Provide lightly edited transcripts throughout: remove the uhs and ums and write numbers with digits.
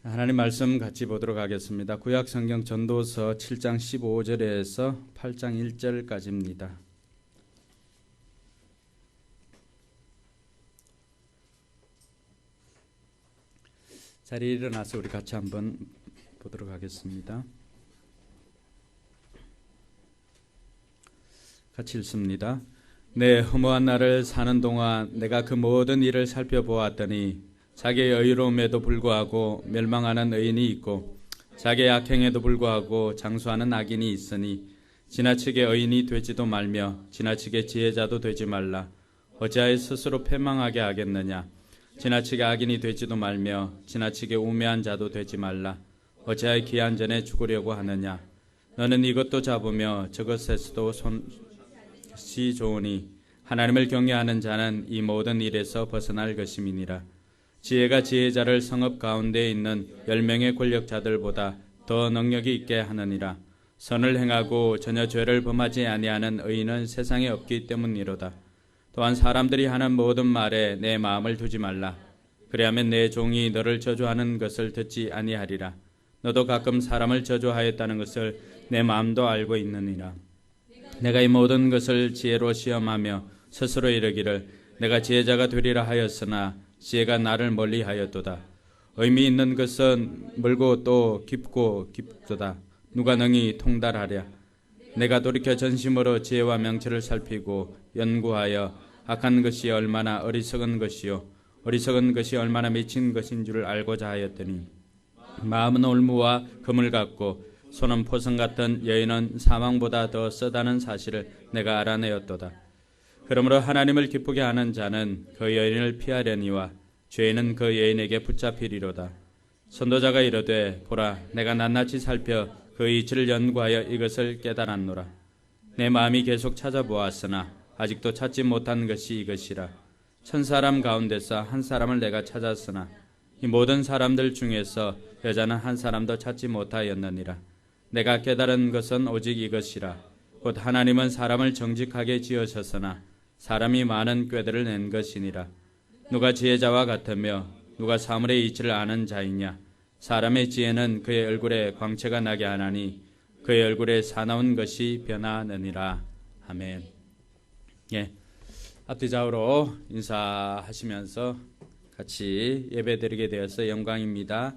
하나님 말씀 같이 보도록 하겠습니다. 구약 성경 전도서 7장 15절에서 8장 1절까지입니다. 자리에 일어나서 우리 같이 한번 보도록 하겠습니다. 같이 읽습니다. 내 허무한 날을 사는 동안 내가 그 모든 일을 살펴보았더니 자기의 의로움에도 불구하고 멸망하는 의인이 있고 자기의 악행에도 불구하고 장수하는 악인이 있으니 지나치게 의인이 되지도 말며 지나치게 지혜자도 되지 말라. 어찌하여 스스로 패망하게 하겠느냐. 지나치게 악인이 되지도 말며 지나치게 우매한 자도 되지 말라. 어찌하여 기한 전에 죽으려고 하느냐. 너는 이것도 잡으며 저것에서도 손이 좋으니 하나님을 경외하는 자는 이 모든 일에서 벗어날 것임이니라. 지혜가 지혜자를 성읍 가운데 있는 10명의 권력자들보다 더 능력이 있게 하느니라. 선을 행하고 전혀 죄를 범하지 아니하는 의인은 세상에 없기 때문이로다. 또한 사람들이 하는 모든 말에 내 마음을 두지 말라. 그리하면 내 종이 너를 저주하는 것을 듣지 아니하리라. 너도 가끔 사람을 저주하였다는 것을 내 마음도 알고 있느니라. 내가 이 모든 것을 지혜로 시험하며 스스로 이르기를 내가 지혜자가 되리라 하였으나 지혜가 나를 멀리하였도다. 의미 있는 것은 멀고 또 깊고 깊도다. 누가 능히 통달하랴. 내가 돌이켜 전심으로 지혜와 명철을 살피고 연구하여 악한 것이 얼마나 어리석은 것이요 어리석은 것이 얼마나 미친 것인 줄 알고자 하였더니 마음은 올무와 금을 같고 손은 포성 같은 여인은 사망보다 더 쓰다는 사실을 내가 알아내었도다. 그러므로 하나님을 기쁘게 하는 자는 그 여인을 피하려니와 죄인은 그 여인에게 붙잡히리로다. 선도자가 이르되 보라 내가 낱낱이 살펴 그 이치를 연구하여 이것을 깨달았노라. 내 마음이 계속 찾아보았으나 아직도 찾지 못한 것이 이것이라. 1000사람 가운데서 한 사람을 내가 찾았으나 이 모든 사람들 중에서 여자는 한 사람도 찾지 못하였느니라. 내가 깨달은 것은 오직 이것이라. 곧 하나님은 사람을 정직하게 지으셨으나 사람이 많은 꾀들을 낸 것이니라. 누가 지혜자와 같으며 누가 사물의 이치를 아는 자이냐. 사람의 지혜는 그의 얼굴에 광채가 나게 하나니 그의 얼굴에 사나운 것이 변하느니라. 아멘. 예, 앞뒤 좌우로 인사하시면서 같이 예배드리게 되어서 영광입니다.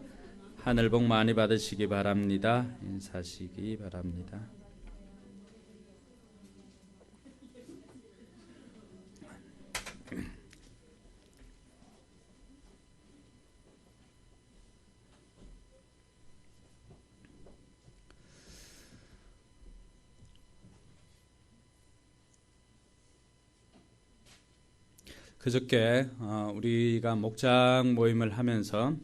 하늘 복 많이 받으시기 바랍니다. 인사하시기 바랍니다. 그저께 우리가 목장 모임을 하면서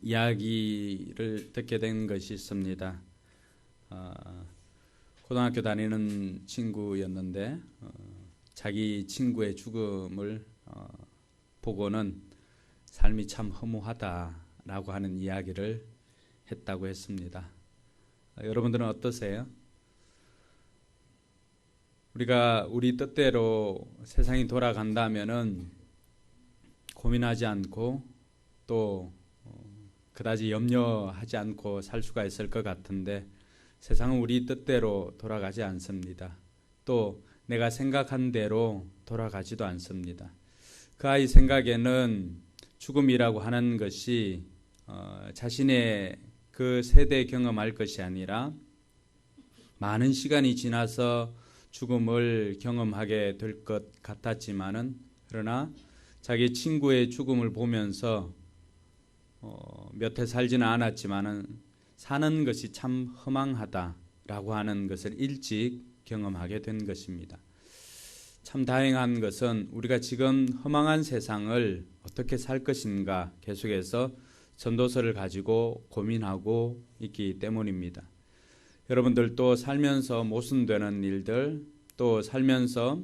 이야기를 듣게 된 것이 있습니다. 고등학교 다니는 친구였는데 자기 친구의 죽음을 보고는 삶이 참 허무하다라고 하는 이야기를 했다고 했습니다. 여러분들은 어떠세요? 우리가 우리 뜻대로 세상이 돌아간다면은 고민하지 않고 또 그다지 염려하지 않고 살 수가 있을 것 같은데 세상은 우리 뜻대로 돌아가지 않습니다. 또 내가 생각한 대로 돌아가지도 않습니다. 그 아이 생각에는 죽음이라고 하는 것이 자신의 그 세대에 경험할 것이 아니라 많은 시간이 지나서 죽음을 경험하게 될 것 같았지만은 그러나 자기 친구의 죽음을 보면서 몇 해 살지는 않았지만은 사는 것이 참 허망하다라고 하는 것을 일찍 경험하게 된 것입니다. 참 다행한 것은 우리가 지금 허망한 세상을 어떻게 살 것인가 계속해서 전도서를 가지고 고민하고 있기 때문입니다. 여러분들도 살면서 모순되는 일들, 또 살면서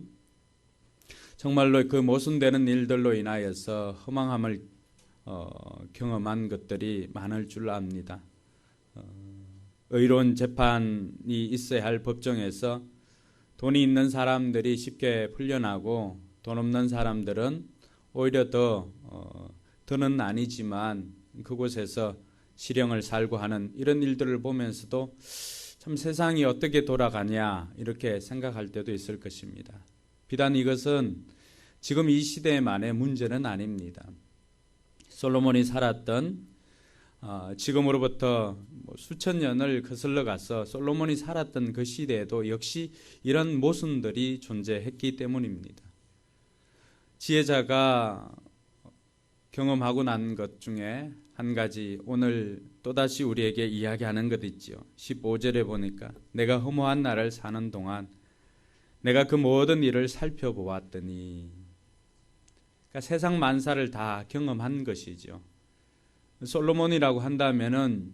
정말로 그 모순되는 일들로 인하여서 허망함을 경험한 것들이 많을 줄 압니다. 의로운 재판이 있어야 할 법정에서 돈이 있는 사람들이 쉽게 풀려나고 돈 없는 사람들은 오히려 더는 아니지만 그곳에서 실형을 살고 하는 이런 일들을 보면서도 참 세상이 어떻게 돌아가냐 이렇게 생각할 때도 있을 것입니다. 비단 이것은 지금 이 시대만의 문제는 아닙니다. 솔로몬이 살았던 지금으로부터 수천 년을 거슬러 가서 솔로몬이 살았던 그 시대에도 역시 이런 모순들이 존재했기 때문입니다. 지혜자가 경험하고 난 것 중에 한 가지 오늘 또다시 우리에게 이야기하는 것 있지요. 15절에 보니까 내가 허무한 날을 사는 동안 내가 그 모든 일을 살펴보았더니, 그러니까 세상 만사를 다 경험한 것이죠. 솔로몬이라고 한다면은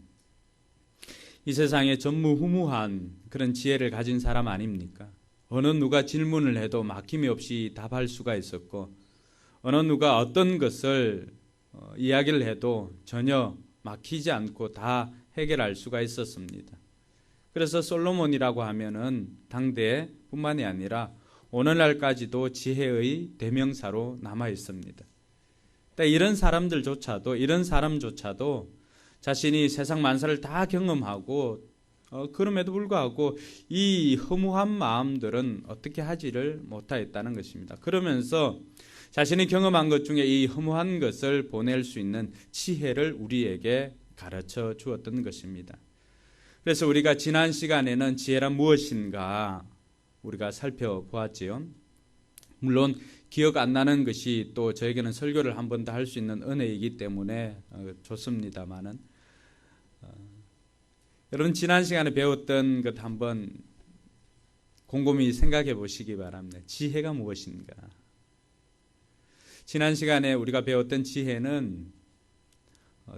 이 세상에 전무후무한 그런 지혜를 가진 사람 아닙니까? 어느 누가 질문을 해도 막힘이 없이 답할 수가 있었고, 어느 누가 어떤 것을 이야기를 해도 전혀 막히지 않고 다 해결할 수가 있었습니다. 그래서 솔로몬이라고 하면은 당대 뿐만이 아니라 오늘날까지도 지혜의 대명사로 남아 있습니다. 이런 사람조차도 자신이 세상 만사를 다 경험하고 그럼에도 불구하고 이 허무한 마음들은 어떻게 하지를 못하였다는 것입니다. 그러면서 자신이 경험한 것 중에 이 허무한 것을 보낼 수 있는 지혜를 우리에게 가르쳐 주었던 것입니다. 그래서 우리가 지난 시간에는 지혜란 무엇인가 우리가 살펴보았지요. 물론 기억 안 나는 것이 또 저에게는 설교를 한 번 더 할 수 있는 은혜이기 때문에 좋습니다만은 여러분 지난 시간에 배웠던 것 한번 곰곰이 생각해 보시기 바랍니다. 지혜가 무엇인가? 지난 시간에 우리가 배웠던 지혜는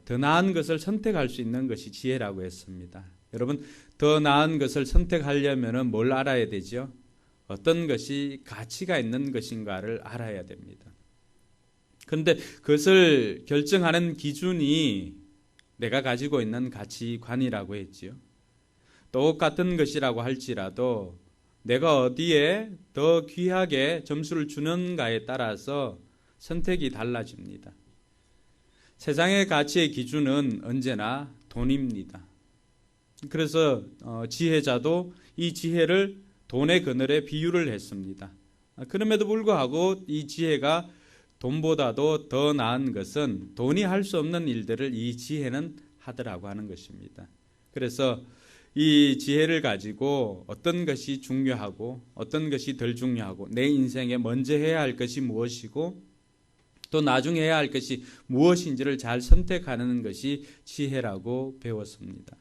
더 나은 것을 선택할 수 있는 것이 지혜라고 했습니다. 여러분 더 나은 것을 선택하려면 뭘 알아야 되죠? 어떤 것이 가치가 있는 것인가를 알아야 됩니다. 그런데 그것을 결정하는 기준이 내가 가지고 있는 가치관이라고 했지요. 똑같은 것이라고 할지라도 내가 어디에 더 귀하게 점수를 주는가에 따라서 선택이 달라집니다. 세상의 가치의 기준은 언제나 돈입니다. 그래서 지혜자도 이 지혜를 돈의 그늘에 비유를 했습니다. 그럼에도 불구하고 이 지혜가 돈보다도 더 나은 것은 돈이 할 수 없는 일들을 이 지혜는 하더라고 하는 것입니다. 그래서 이 지혜를 가지고 어떤 것이 중요하고 어떤 것이 덜 중요하고 내 인생에 먼저 해야 할 것이 무엇이고 또 나중에 해야 할 것이 무엇인지를 잘 선택하는 것이 지혜라고 배웠습니다.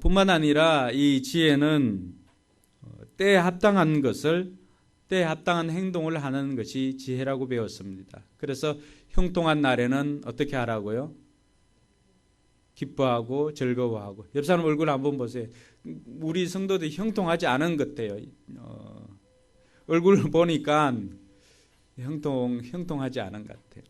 뿐만 아니라 이 지혜는 때에 합당한 것을 때에 합당한 행동을 하는 것이 지혜라고 배웠습니다. 그래서 형통한 날에는 어떻게 하라고요? 기뻐하고 즐거워하고. 옆 사람 얼굴 한번 보세요. 우리 성도들이 형통하지 않은 것 같아요. 얼굴을 보니까 형통하지 않은 것 같아요.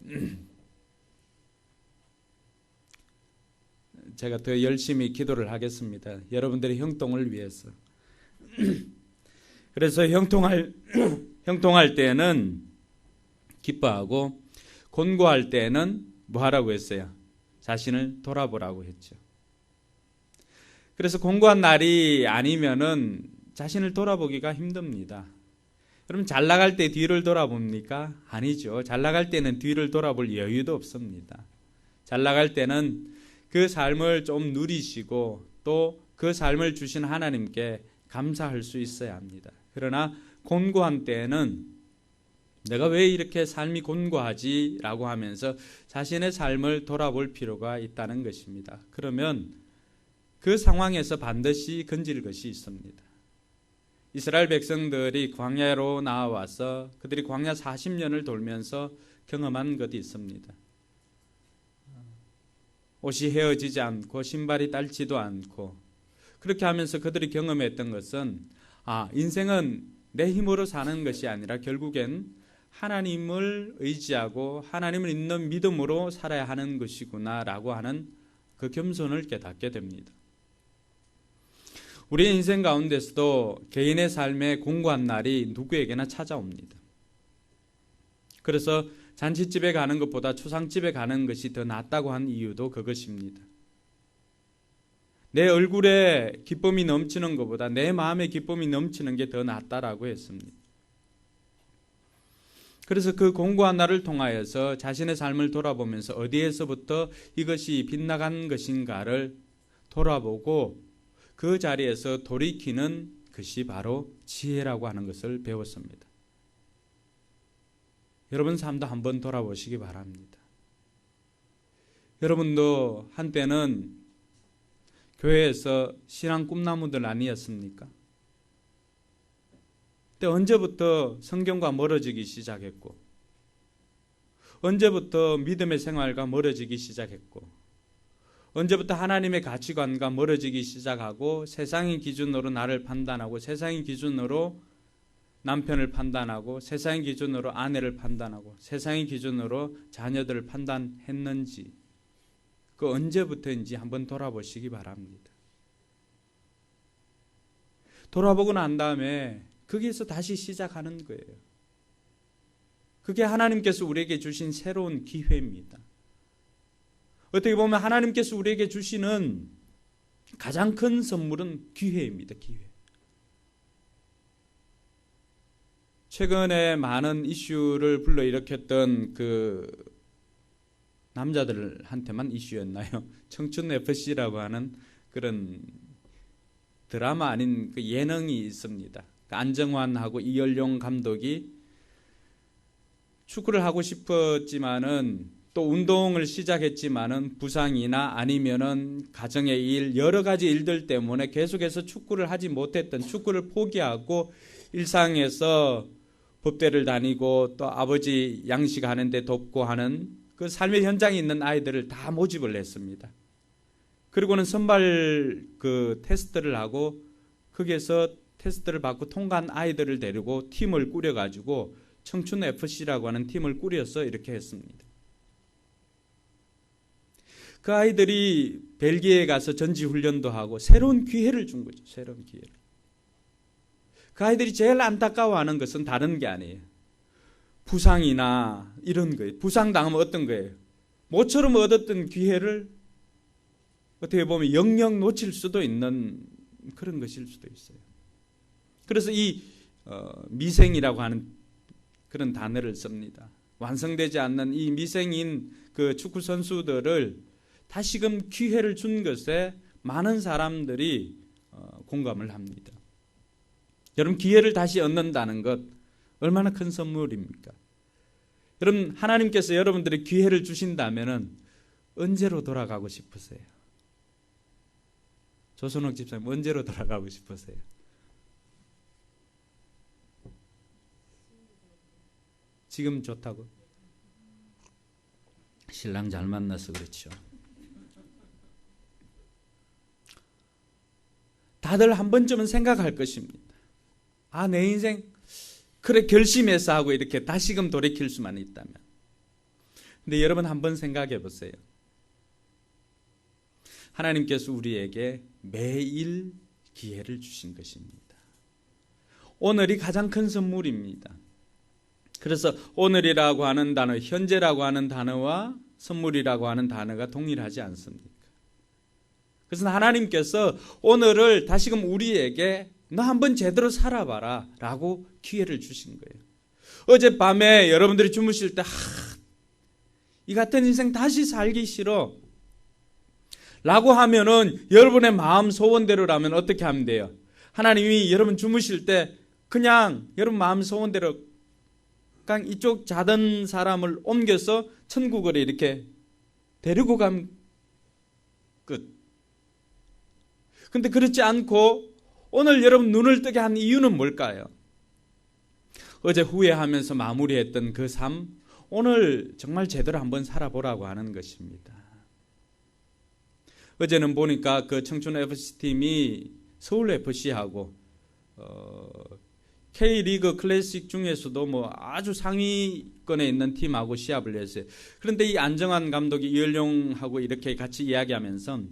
제가 더 열심히 기도를 하겠습니다. 여러분들의 형통을 위해서. 그래서 형통할 때는 기뻐하고 곤고할 때는 뭐 하라고 했어요? 자신을 돌아보라고 했죠. 그래서 곤고한 날이 아니면은 자신을 돌아보기가 힘듭니다. 그럼 잘 나갈 때 뒤를 돌아봅니까? 아니죠. 잘 나갈 때는 뒤를 돌아볼 여유도 없습니다. 잘 나갈 때는 그 삶을 좀 누리시고 또 그 삶을 주신 하나님께 감사할 수 있어야 합니다. 그러나 곤고한 때에는 내가 왜 이렇게 삶이 곤고하지? 라고 하면서 자신의 삶을 돌아볼 필요가 있다는 것입니다. 그러면 그 상황에서 반드시 건질 것이 있습니다. 이스라엘 백성들이 광야로 나와서 그들이 광야 40년을 돌면서 경험한 것이 있습니다. 옷이 헤어지지 않고 신발이 딸지도 않고 그렇게 하면서 그들이 경험했던 것은 인생은 내 힘으로 사는 것이 아니라 결국엔 하나님을 의지하고 하나님을 믿는 믿음으로 살아야 하는 것이구나 라고 하는 그 겸손을 깨닫게 됩니다. 우리의 인생 가운데서도 개인의 삶에 공고한 날이 누구에게나 찾아옵니다. 그래서 잔치집에 가는 것보다 초상집에 가는 것이 더 낫다고 한 이유도 그것입니다. 내 얼굴에 기쁨이 넘치는 것보다 내 마음에 기쁨이 넘치는 게 더 낫다라고 했습니다. 그래서 그 공고한 날을 통하여서 자신의 삶을 돌아보면서 어디에서부터 이것이 빗나간 것인가를 돌아보고 그 자리에서 돌이키는 것이 바로 지혜라고 하는 것을 배웠습니다. 여러분 삶도 한번 돌아보시기 바랍니다. 여러분도 한때는 교회에서 신앙 꿈나무들 아니었습니까? 근데 언제부터 성경과 멀어지기 시작했고, 언제부터 믿음의 생활과 멀어지기 시작했고, 언제부터 하나님의 가치관과 멀어지기 시작하고 세상의 기준으로 나를 판단하고 세상의 기준으로 남편을 판단하고 세상의 기준으로 아내를 판단하고 세상의 기준으로 자녀들을 판단했는지, 그 언제부터인지 한번 돌아보시기 바랍니다. 돌아보고 난 다음에 거기에서 다시 시작하는 거예요. 그게 하나님께서 우리에게 주신 새로운 기회입니다. 어떻게 보면 하나님께서 우리에게 주시는 가장 큰 선물은 기회입니다. 기회. 최근에 많은 이슈를 불러일으켰던 그 남자들한테만 이슈였나요? 청춘 FC라고 하는 그런 드라마 아닌 그 예능이 있습니다. 안정환하고 이열용 감독이 축구를 하고 싶었지만은 또 운동을 시작했지만은 부상이나 아니면은 가정의 일, 여러 가지 일들 때문에 계속해서 축구를 하지 못했던, 축구를 포기하고 일상에서 법대를 다니고 또 아버지 양식하는데 돕고 하는 그 삶의 현장에 있는 아이들을 다 모집을 했습니다. 그리고는 선발 그 테스트를 하고 거기에서 테스트를 받고 통과한 아이들을 데리고 팀을 꾸려가지고 청춘 FC라고 하는 팀을 꾸려서 이렇게 했습니다. 그 아이들이 벨기에에 가서 전지훈련도 하고 새로운 기회를 준 거죠. 새로운 기회를. 그 아이들이 제일 안타까워하는 것은 다른 게 아니에요. 부상이나 이런 거예요. 부상당하면 어떤 거예요? 모처럼 얻었던 기회를 어떻게 보면 영영 놓칠 수도 있는 그런 것일 수도 있어요. 그래서 이 미생이라고 하는 그런 단어를 씁니다. 완성되지 않는 이 미생인 그 축구 선수들을 다시금 기회를 준 것에 많은 사람들이 공감을 합니다. 여러분, 기회를 다시 얻는다는 것 얼마나 큰 선물입니까? 여러분, 하나님께서 여러분들의 기회를 주신다면은 언제로 돌아가고 싶으세요? 조선옥 집사님, 언제로 돌아가고 싶으세요? 지금 좋다고? 신랑 잘 만나서 그렇죠. 다들 한 번쯤은 생각할 것입니다. 아, 내 인생 그래 결심해서 하고 이렇게 다시금 돌이킬 수만 있다면. 근데 여러분 한번 생각해 보세요. 하나님께서 우리에게 매일 기회를 주신 것입니다. 오늘이 가장 큰 선물입니다. 그래서 오늘이라고 하는 단어, 현재라고 하는 단어와 선물이라고 하는 단어가 동일하지 않습니까? 그래서 하나님께서 오늘을 다시금 우리에게 너 한번 제대로 살아봐라 라고 기회를 주신 거예요. 어젯밤에 여러분들이 주무실 때 이 같은 인생 다시 살기 싫어 라고 하면은 여러분의 마음 소원대로라면 어떻게 하면 돼요? 하나님이 여러분 주무실 때 그냥 여러분 마음 소원대로 그냥 이쪽 자던 사람을 옮겨서 천국으로 이렇게 데리고 가면 끝. 근데 그렇지 않고 오늘 여러분 눈을 뜨게 한 이유는 뭘까요? 어제 후회하면서 마무리했던 그 삶, 오늘 정말 제대로 한번 살아보라고 하는 것입니다. 어제는 보니까 그 청춘 FC팀이 서울 FC하고 K리그 클래식 중에서도 뭐 아주 상위권에 있는 팀하고 시합을 했어요. 그런데 이 안정환 감독이 이열용하고 이렇게 같이 이야기하면서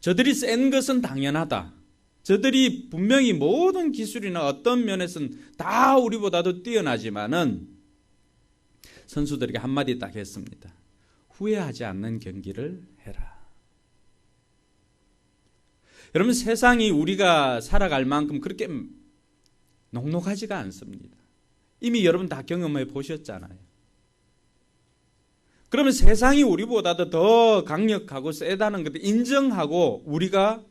저들이 센 것은 당연하다. 저들이 분명히 모든 기술이나 어떤 면에서는 다 우리보다도 뛰어나지만은 선수들에게 한마디 딱 했습니다. 후회하지 않는 경기를 해라. 여러분, 세상이 우리가 살아갈 만큼 그렇게 녹록하지가 않습니다. 이미 여러분 다 경험해 보셨잖아요. 그러면 세상이 우리보다도 더 강력하고 세다는 것을 인정하고 우리가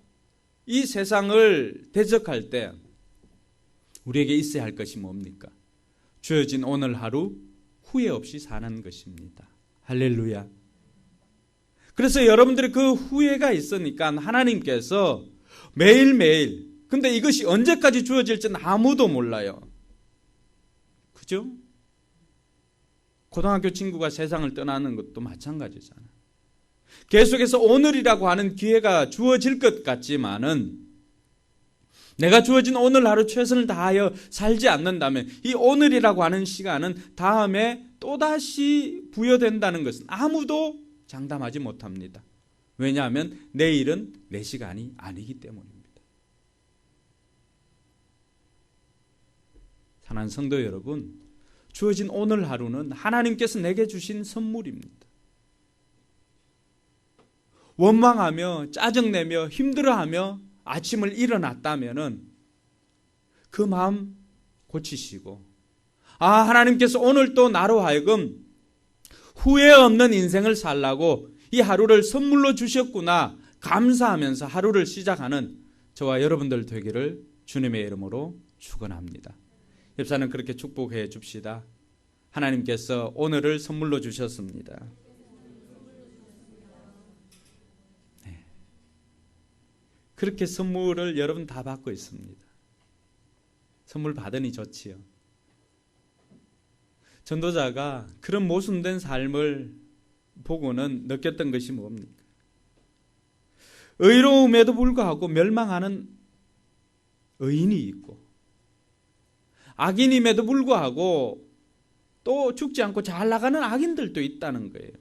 이 세상을 대적할 때 우리에게 있어야 할 것이 뭡니까? 주어진 오늘 하루 후회 없이 사는 것입니다. 할렐루야. 그래서 여러분들이 그 후회가 있으니까 하나님께서 매일매일, 근데 이것이 언제까지 주어질지는 아무도 몰라요. 그죠? 고등학교 친구가 세상을 떠나는 것도 마찬가지잖아요. 계속해서 오늘이라고 하는 기회가 주어질 것 같지만은 내가 주어진 오늘 하루 최선을 다하여 살지 않는다면 이 오늘이라고 하는 시간은 다음에 또다시 부여된다는 것은 아무도 장담하지 못합니다. 왜냐하면 내일은 내 시간이 아니기 때문입니다. 사랑하는 성도 여러분, 주어진 오늘 하루는 하나님께서 내게 주신 선물입니다. 원망하며 짜증내며 힘들어하며 아침을 일어났다면은 그 마음 고치시고, 하나님께서 오늘 또 나로 하여금 후회 없는 인생을 살라고 이 하루를 선물로 주셨구나 감사하면서 하루를 시작하는 저와 여러분들 되기를 주님의 이름으로 축원합니다. 옆사는 그렇게 축복해 줍시다. 하나님께서 오늘을 선물로 주셨습니다. 네. 그렇게 선물을 여러분 다 받고 있습니다. 선물 받으니 좋지요. 전도자가 그런 모순된 삶을 보고는 느꼈던 것이 뭡니까? 의로움에도 불구하고 멸망하는 의인이 있고, 악인임에도 불구하고 또 죽지 않고 잘 나가는 악인들도 있다는 거예요.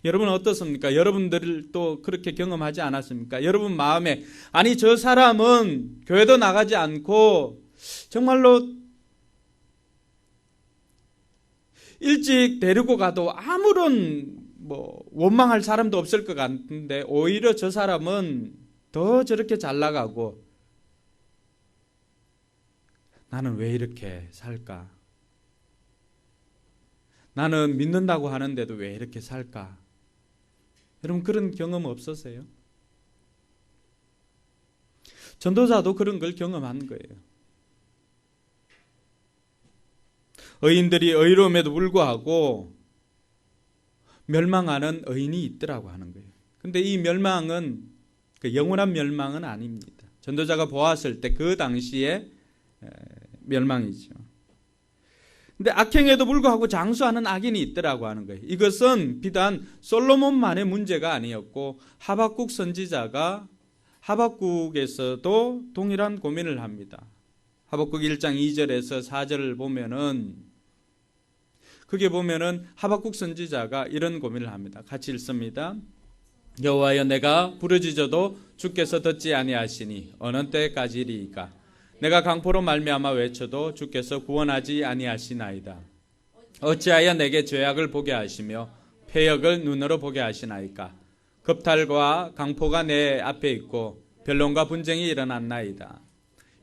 여러분 어떻습니까? 여러분들도 그렇게 경험하지 않았습니까? 여러분 마음에 아니 저 사람은 교회도 나가지 않고 정말로 일찍 데리고 가도 아무런 원망할 사람도 없을 것 같은데 오히려 저 사람은 더 저렇게 잘 나가고 나는 왜 이렇게 살까? 나는 믿는다고 하는데도 왜 이렇게 살까? 여러분 그런 경험 없으세요? 전도자도 그런 걸 경험한 거예요. 의인들이 의로움에도 불구하고 멸망하는 의인이 있더라고 하는 거예요. 근데 이 멸망은 영원한 멸망은 아닙니다. 전도자가 보았을 때 그 당시에 멸망이죠. 근데 악행에도 불구하고 장수하는 악인이 있더라고 하는 거예요. 이것은 비단 솔로몬만의 문제가 아니었고 하박국 선지자가 하박국에서도 동일한 고민을 합니다. 하박국 1장 2절에서 4절을 보면은 그게 보면은 하박국 선지자가 이런 고민을 합니다. 같이 읽습니다. 여호와여 내가 부르짖어도 주께서 듣지 아니하시니 어느 때까지리이까? 내가 강포로 말미암아 외쳐도 주께서 구원하지 아니하시나이다. 어찌하여 내게 죄악을 보게 하시며 패역을 눈으로 보게 하시나이까? 겁탈과 강포가 내 앞에 있고 변론과 분쟁이 일어났나이다.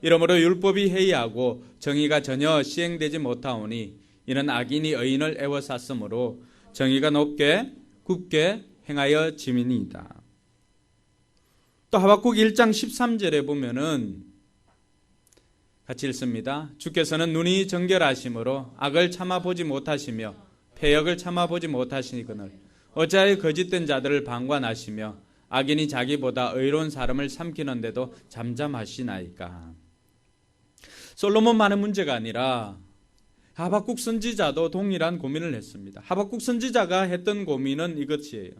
이러므로 율법이 해이하고 정의가 전혀 시행되지 못하오니 이는 악인이 의인을 애워쌌으므로 정의가 높게 굳게 행하여 짐이니이다. 또 하박국 1장 13절에 보면은 같이 읽습니다. 주께서는 눈이 정결하심으로 악을 참아보지 못하시며 패역을 참아보지 못하시거늘 어찌하여 거짓된 자들을 방관하시며 악인이 자기보다 의로운 사람을 삼키는데도 잠잠하시나이까? 솔로몬만의 문제가 아니라 하박국 선지자도 동일한 고민을 했습니다. 하박국 선지자가 했던 고민은 이것이에요.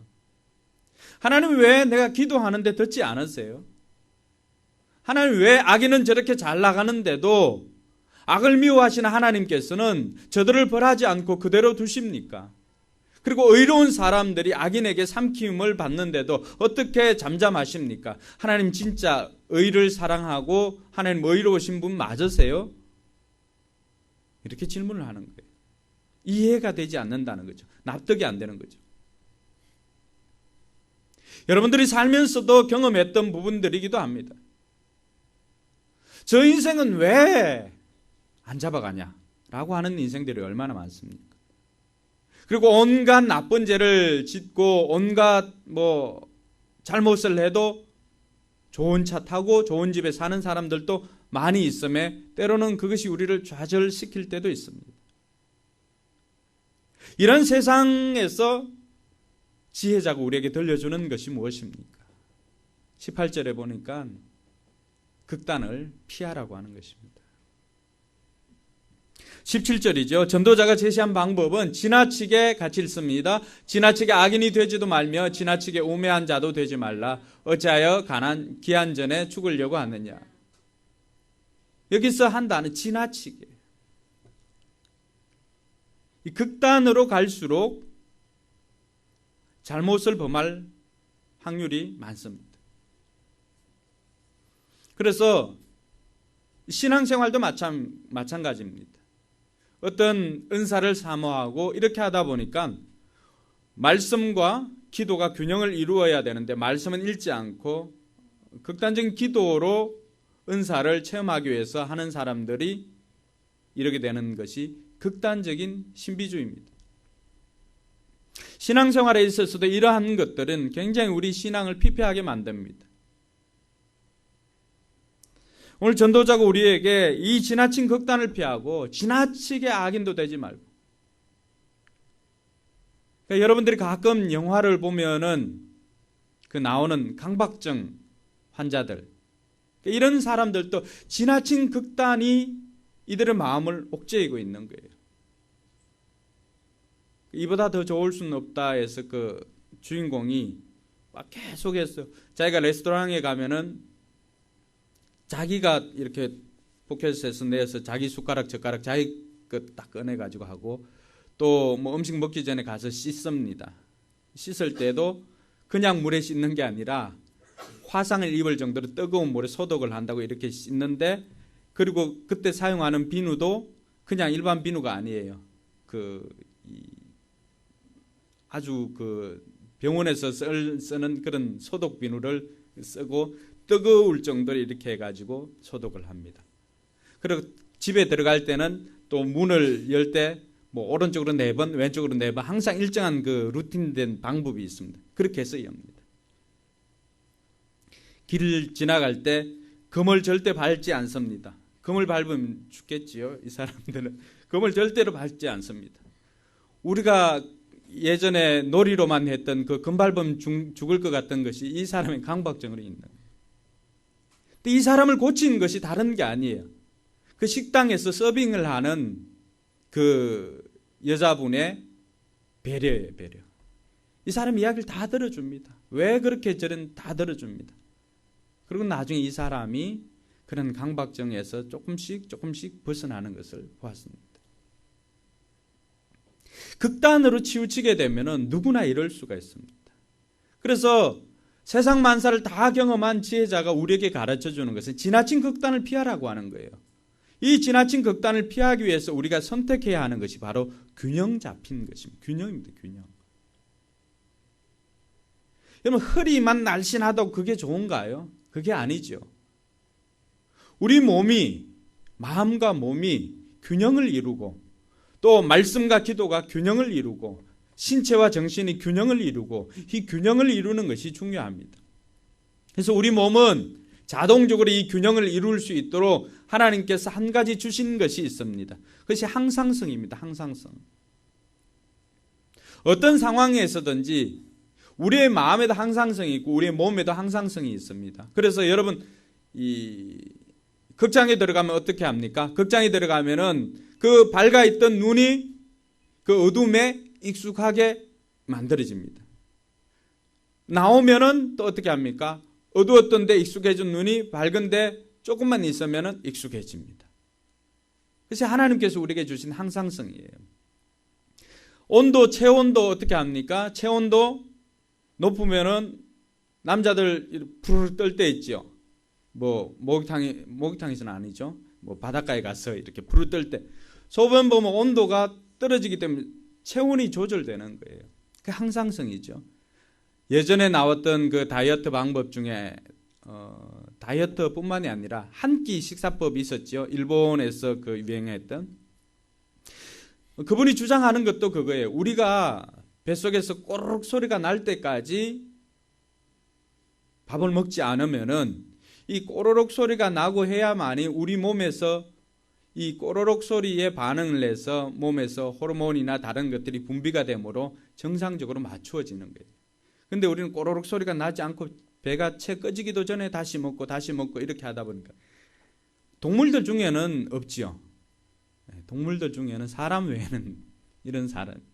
하나님 왜 내가 기도하는데 듣지 않으세요? 하나님 왜 악인은 저렇게 잘 나가는데도 악을 미워하시는 하나님께서는 저들을 벌하지 않고 그대로 두십니까? 그리고 의로운 사람들이 악인에게 삼킴을 받는데도 어떻게 잠잠하십니까? 하나님 진짜 의를 사랑하고 하나님 의로우신 분 맞으세요? 이렇게 질문을 하는 거예요. 이해가 되지 않는다는 거죠. 납득이 안 되는 거죠. 여러분들이 살면서도 경험했던 부분들이기도 합니다. 저 인생은 왜 안 잡아가냐? 라고 하는 인생들이 얼마나 많습니까? 그리고 온갖 나쁜 죄를 짓고 온갖 잘못을 해도 좋은 차 타고 좋은 집에 사는 사람들도 많이 있음에 때로는 그것이 우리를 좌절시킬 때도 있습니다. 이런 세상에서 지혜자가 우리에게 들려주는 것이 무엇입니까? 18절에 보니까 극단을 피하라고 하는 것입니다. 17절이죠. 전도자가 제시한 방법은 지나치게 같이 읽습니다. 지나치게 악인이 되지도 말며 지나치게 우매한 자도 되지 말라. 어찌하여 기한 전에 죽으려고 하느냐. 여기서 한 단어 지나치게. 이 극단으로 갈수록 잘못을 범할 확률이 많습니다. 그래서 신앙생활도 마찬가지입니다. 어떤 은사를 사모하고 이렇게 하다 보니까 말씀과 기도가 균형을 이루어야 되는데 말씀은 읽지 않고 극단적인 기도로 은사를 체험하기 위해서 하는 사람들이 이렇게 되는 것이 극단적인 신비주의입니다. 신앙생활에 있어서도 이러한 것들은 굉장히 우리 신앙을 피폐하게 만듭니다. 오늘 전도자가 우리에게 이 지나친 극단을 피하고 지나치게 악인도 되지 말고, 그러니까 여러분들이 가끔 영화를 보면은 그 나오는 강박증 환자들, 이런 사람들도 지나친 극단이 이들의 마음을 옥죄이고 있는 거예요. 이보다 더 좋을 수는 없다 해서 그 주인공이 막 계속해서 자기가 레스토랑에 가면은 자기가 이렇게 포켓에서 내서 자기 숟가락 젓가락 자기 것 딱 꺼내가지고 하고, 또 뭐 음식 먹기 전에 가서 씻습니다. 씻을 때도 그냥 물에 씻는 게 아니라 화상을 입을 정도로 뜨거운 물에 소독을 한다고 이렇게 씻는데, 그리고 그때 사용하는 비누도 그냥 일반 비누가 아니에요. 아주 병원에서 쓰는 그런 소독 비누를 쓰고 뜨거울 정도로 이렇게 해가지고 소독을 합니다. 그리고 집에 들어갈 때는 또 문을 열 때 오른쪽으로 4번, 왼쪽으로 4번 항상 일정한 그 루틴된 방법이 있습니다. 그렇게 해서 엽니다. 길을 지나갈 때 금을 절대 밟지 않습니다. 금을 밟으면 죽겠지요. 이 사람들은 금을 절대로 밟지 않습니다. 우리가 예전에 놀이로만 했던 그 금 밟으면 죽을 것 같던 것이 이 사람의 강박증으로 있는 거예요. 이 사람을 고친 것이 다른 게 아니에요. 그 식당에서 서빙을 하는 그 여자분의 배려예요, 배려. 이 사람 이야기를 다 들어줍니다. 왜 그렇게 저런 다 들어줍니다. 그리고 나중에 이 사람이 그런 강박증에서 조금씩 벗어나는 것을 보았습니다. 극단으로 치우치게 되면 누구나 이럴 수가 있습니다. 그래서 세상 만사를 다 경험한 지혜자가 우리에게 가르쳐주는 것은 지나친 극단을 피하라고 하는 거예요. 이 지나친 극단을 피하기 위해서 우리가 선택해야 하는 것이 바로 균형 잡힌 것입니다. 균형입니다. 균형. 여러분, 허리만 날씬하다고 그게 좋은가요? 그게 아니죠. 우리 몸이, 마음과 몸이 균형을 이루고, 또 말씀과 기도가 균형을 이루고, 신체와 정신이 균형을 이루고, 이 균형을 이루는 것이 중요합니다. 그래서 우리 몸은 자동적으로 이 균형을 이룰 수 있도록 하나님께서 한 가지 주신 것이 있습니다. 그것이 항상성입니다. 항상성. 어떤 상황에서든지 우리의 마음에도 항상성이 있고 우리의 몸에도 항상성이 있습니다. 그래서 여러분, 이 극장에 들어가면 어떻게 합니까? 극장에 들어가면은 그 밝아 있던 눈이 그 어둠에 익숙하게 만들어집니다. 나오면은 또 어떻게 합니까? 어두웠던 데 익숙해진 눈이 밝은데 조금만 있으면은 익숙해집니다. 그래서 하나님께서 우리에게 주신 항상성이에요. 온도, 체온도 어떻게 합니까? 체온도 높으면은 남자들 부르르 떨 때 있죠. 목욕탕에서는 아니죠. 바닷가에 가서 이렇게 부르르 떨 때 소변 보면 온도가 떨어지기 때문에 체온이 조절되는 거예요. 그 항상성이죠. 예전에 나왔던 그 다이어트 방법 중에 다이어트뿐만이 아니라 한 끼 식사법이 있었죠. 일본에서 그 유행했던. 그분이 주장하는 것도 그거예요. 우리가 뱃속에서 꼬르륵 소리가 날 때까지 밥을 먹지 않으면은 이 꼬르륵 소리가 나고 해야만이 우리 몸에서 이 꼬르륵 소리에 반응을 해서 몸에서 호르몬이나 다른 것들이 분비가 되므로 정상적으로 맞추어지는 거예요. 근데 우리는 꼬르륵 소리가 나지 않고 배가 채 꺼지기도 전에 다시 먹고 이렇게 하다 보니까 동물들 중에는 없지요. 동물들 중에는 사람 외에는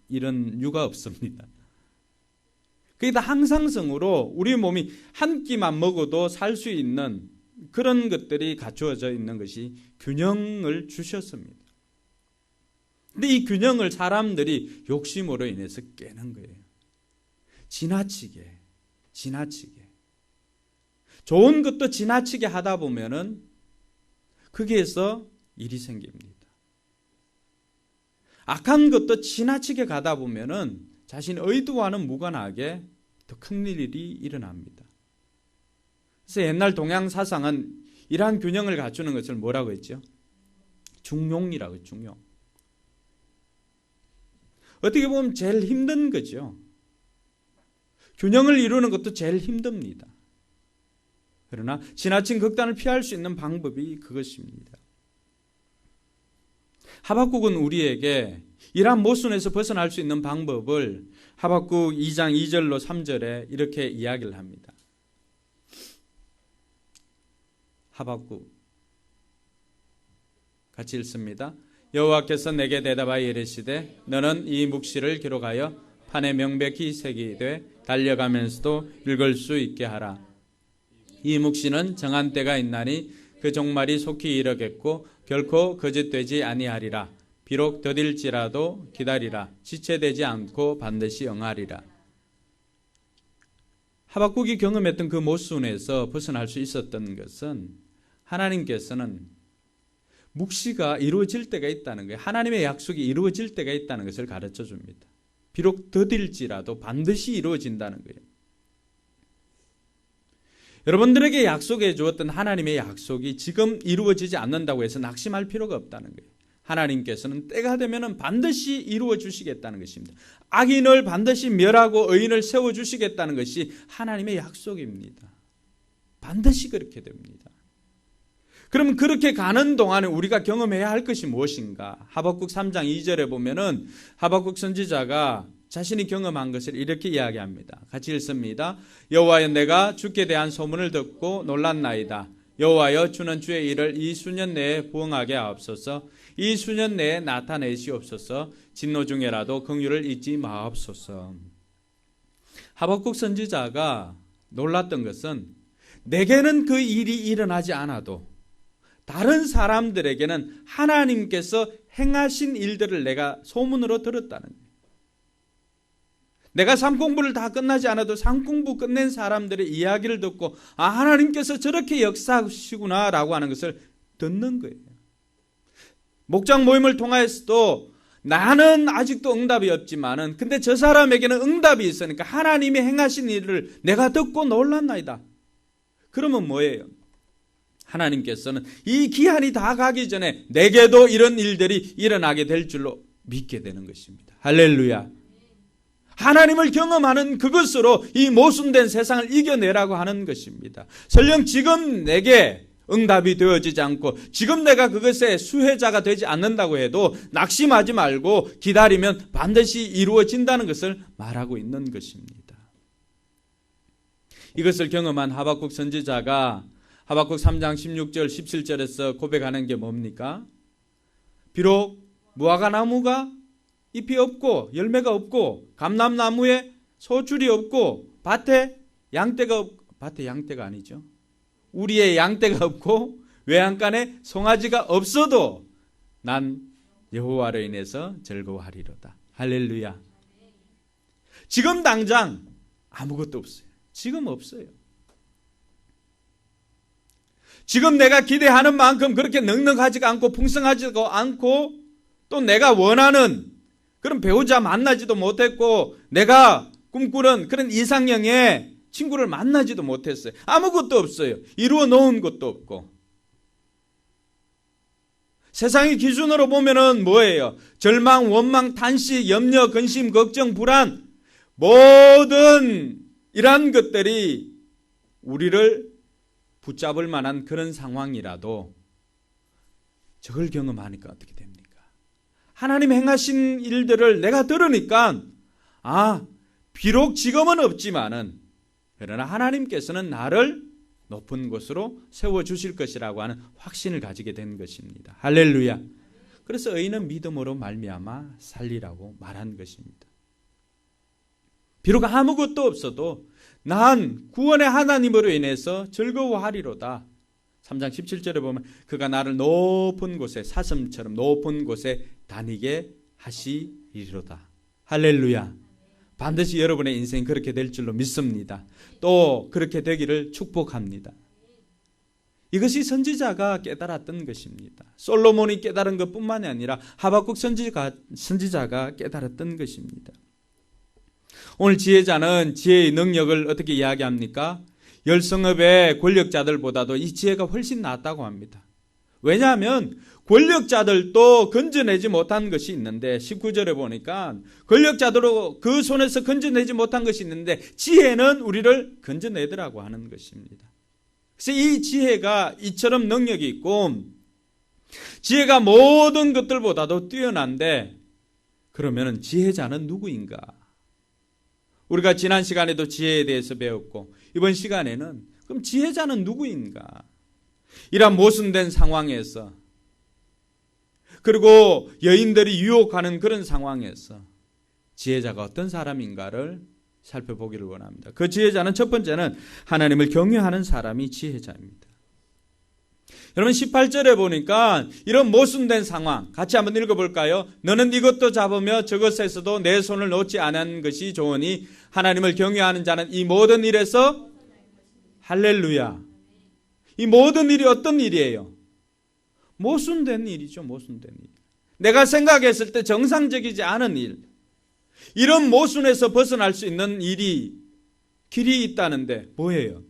이런 유가 없습니다. 그게 다 항상성으로 우리 몸이 한 끼만 먹어도 살 수 있는 그런 것들이 갖추어져 있는 것이 균형을 주셨습니다. 근데 이 균형을 사람들이 욕심으로 인해서 깨는 거예요. 지나치게. 좋은 것도 지나치게 하다 보면은 거기에서 일이 생깁니다. 악한 것도 지나치게 가다 보면은 자신의 의도와는 무관하게 더 큰 일이 일어납니다. 그래서 옛날 동양 사상은 이러한 균형을 갖추는 것을 뭐라고 했죠? 중용이라고 했죠. 중용. 어떻게 보면 제일 힘든 거죠. 균형을 이루는 것도 제일 힘듭니다. 그러나 지나친 극단을 피할 수 있는 방법이 그것입니다. 하박국은 우리에게 이러한 모순에서 벗어날 수 있는 방법을 하박국 2장 2절로 3절에 이렇게 이야기를 합니다. 하박국 같이 읽습니다. 여호와께서 내게 대답하여 이르시되 너는 이 묵시를 기록하여 판에 명백히 새기되 달려가면서도 읽을 수 있게 하라. 이 묵시는 정한 때가 있나니 그 종말이 속히 이르겠고 결코 거짓되지 아니하리라. 비록 더딜지라도 기다리라. 지체되지 않고 반드시 응하리라. 하박국이 경험했던 그 모순에서 벗어날 수 있었던 것은 하나님께서는 묵시가 이루어질 때가 있다는 거예요. 하나님의 약속이 이루어질 때가 있다는 것을 가르쳐 줍니다. 비록 더딜지라도 반드시 이루어진다는 거예요. 여러분들에게 약속해 주었던 하나님의 약속이 지금 이루어지지 않는다고 해서 낙심할 필요가 없다는 거예요. 하나님께서는 때가 되면 반드시 이루어 주시겠다는 것입니다. 악인을 반드시 멸하고 의인을 세워 주시겠다는 것이 하나님의 약속입니다. 반드시 그렇게 됩니다. 그럼 그렇게 가는 동안에 우리가 경험해야 할 것이 무엇인가? 하박국 3장 2절에 보면은 하박국 선지자가 자신이 경험한 것을 이렇게 이야기합니다. 같이 읽습니다. 여호와여 내가 주께 대한 소문을 듣고 놀랐나이다. 여호와여 주는 주의 일을 이 수년 내에 부응하게 하옵소서. 이 수년 내에 나타내시옵소서. 진노 중에라도 긍휼을 잊지 마옵소서. 하박국 선지자가 놀랐던 것은 내게는 그 일이 일어나지 않아도 다른 사람들에게는 하나님께서 행하신 일들을 내가 소문으로 들었다는 거예요. 내가 삶 공부를 다 끝나지 않아도 삶 공부 끝낸 사람들의 이야기를 듣고 하나님께서 저렇게 역사하시구나 라고 하는 것을 듣는 거예요. 목장 모임을 통하여서도 나는 아직도 응답이 없지만은 근데 저 사람에게는 응답이 있으니까 하나님이 행하신 일을 내가 듣고 놀랐나이다. 그러면 뭐예요? 하나님께서는 이 기한이 다 가기 전에 내게도 이런 일들이 일어나게 될 줄로 믿게 되는 것입니다. 할렐루야. 하나님을 경험하는 그것으로 이 모순된 세상을 이겨내라고 하는 것입니다. 설령 지금 내게 응답이 되어지지 않고 지금 내가 그것의 수혜자가 되지 않는다고 해도 낙심하지 말고 기다리면 반드시 이루어진다는 것을 말하고 있는 것입니다. 이것을 경험한 하박국 선지자가 하박국 3장 16절 17절에서 고백하는 게 뭡니까? 비록 무화과나무가 잎이 없고 열매가 없고 감람나무에 소출이 없고 밭에 양떼가 아니죠. 우리의 양떼가 없고 외양간에 송아지가 없어도 난 여호와로 인해서 즐거워하리로다. 할렐루야. 지금 당장 아무것도 없어요. 지금 없어요. 지금 내가 기대하는 만큼 그렇게 넉넉하지가 않고 풍성하지가 않고 또 내가 원하는 그런 배우자 만나지도 못했고 내가 꿈꾸는 그런 이상형의 친구를 만나지도 못했어요. 아무것도 없어요. 이루어 놓은 것도 없고. 세상의 기준으로 보면은 뭐예요? 절망, 원망, 탄식, 염려, 근심, 걱정, 불안, 모든 이러한 것들이 우리를 붙잡을 만한 그런 상황이라도 저걸 경험하니까 어떻게 됩니까? 하나님 행하신 일들을 내가 들으니까 비록 지금은 없지만은 그러나 하나님께서는 나를 높은 곳으로 세워주실 것이라고 하는 확신을 가지게 된 것입니다. 할렐루야. 그래서 의인은 믿음으로 말미암아 살리라고 말한 것입니다. 비록 아무것도 없어도 난 구원의 하나님으로 인해서 즐거워하리로다. 3장 17절에 보면 그가 나를 높은 곳에 사슴처럼 높은 곳에 다니게 하시리로다. 할렐루야. 반드시 여러분의 인생이 그렇게 될 줄로 믿습니다. 또 그렇게 되기를 축복합니다. 이것이 선지자가 깨달았던 것입니다. 솔로몬이 깨달은 것뿐만이 아니라 하박국 선지자가 깨달았던 것입니다. 오늘 지혜자는 지혜의 능력을 어떻게 이야기합니까? 열성업의 권력자들보다도 이 지혜가 훨씬 낫다고 합니다. 왜냐하면 권력자들도 건져내지 못한 것이 있는데 19절에 보니까 권력자들도 그 손에서 건져내지 못한 것이 있는데 지혜는 우리를 건져내더라고 하는 것입니다. 그래서 이 지혜가 이처럼 능력이 있고 지혜가 모든 것들보다도 뛰어난데 그러면 지혜자는 누구인가? 우리가 지난 시간에도 지혜에 대해서 배웠고 이번 시간에는 그럼 지혜자는 누구인가? 이런 모순된 상황에서 그리고 여인들이 유혹하는 그런 상황에서 지혜자가 어떤 사람인가를 살펴보기를 원합니다. 그 지혜자는 첫 번째는 하나님을 경외하는 사람이 지혜자입니다. 여러분 18절에 보니까 이런 모순된 상황 같이 한번 읽어볼까요? 너는 이것도 잡으며 저것에서도 내 손을 놓지 않은 것이 좋으니 하나님을 경외하는 자는 이 모든 일에서 할렐루야. 이 모든 일이 어떤 일이에요? 모순된 일이죠. 모순된 일. 내가 생각했을 때 정상적이지 않은 일. 이런 모순에서 벗어날 수 있는 길이 있다는데 뭐예요?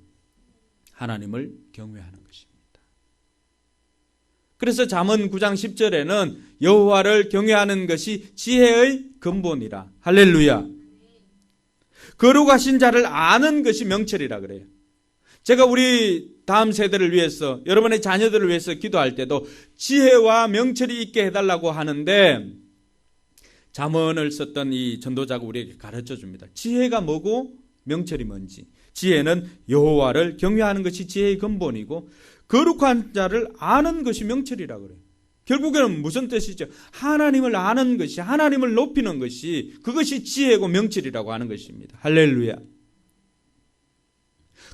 하나님을 경외하는 것입니다. 그래서 잠언 9장 10절에는 여호와를 경외하는 것이 지혜의 근본이라. 할렐루야. 거룩하신 자를 아는 것이 명철이라 그래요. 제가 우리 다음 세대를 위해서 여러분의 자녀들을 위해서 기도할 때도 지혜와 명철이 있게 해달라고 하는데 잠언을 썼던 이 전도자가 우리에게 가르쳐 줍니다. 지혜가 뭐고 명철이 뭔지. 지혜는 여호와를 경외하는 것이 지혜의 근본이고 거룩한 자를 아는 것이 명철이라 그래요. 결국에는 무슨 뜻이죠? 하나님을 아는 것이, 하나님을 높이는 것이 그것이 지혜고 명철이라고 하는 것입니다. 할렐루야.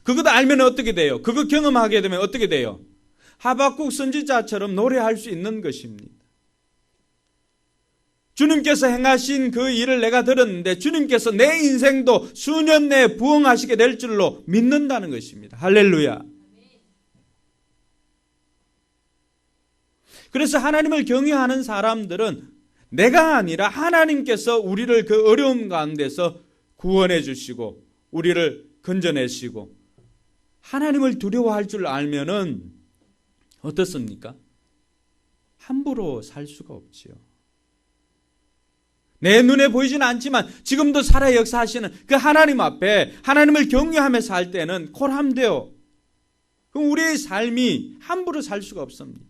그것 알면 어떻게 돼요? 그거 경험하게 되면 어떻게 돼요? 하박국 선지자처럼 노래할 수 있는 것입니다. 주님께서 행하신 그 일을 내가 들었는데 주님께서 내 인생도 수년 내에 부흥하시게 될 줄로 믿는다는 것입니다. 할렐루야. 그래서 하나님을 경외하는 사람들은 내가 아니라 하나님께서 우리를 그 어려움 가운데서 구원해 주시고 우리를 건져내시고 하나님을 두려워할 줄 알면은 어떻습니까? 함부로 살 수가 없지요. 내 눈에 보이지는 않지만 지금도 살아 역사하시는 그 하나님 앞에 하나님을 경외하며 살 때는 콜함되어 그럼 우리의 삶이 함부로 살 수가 없습니다.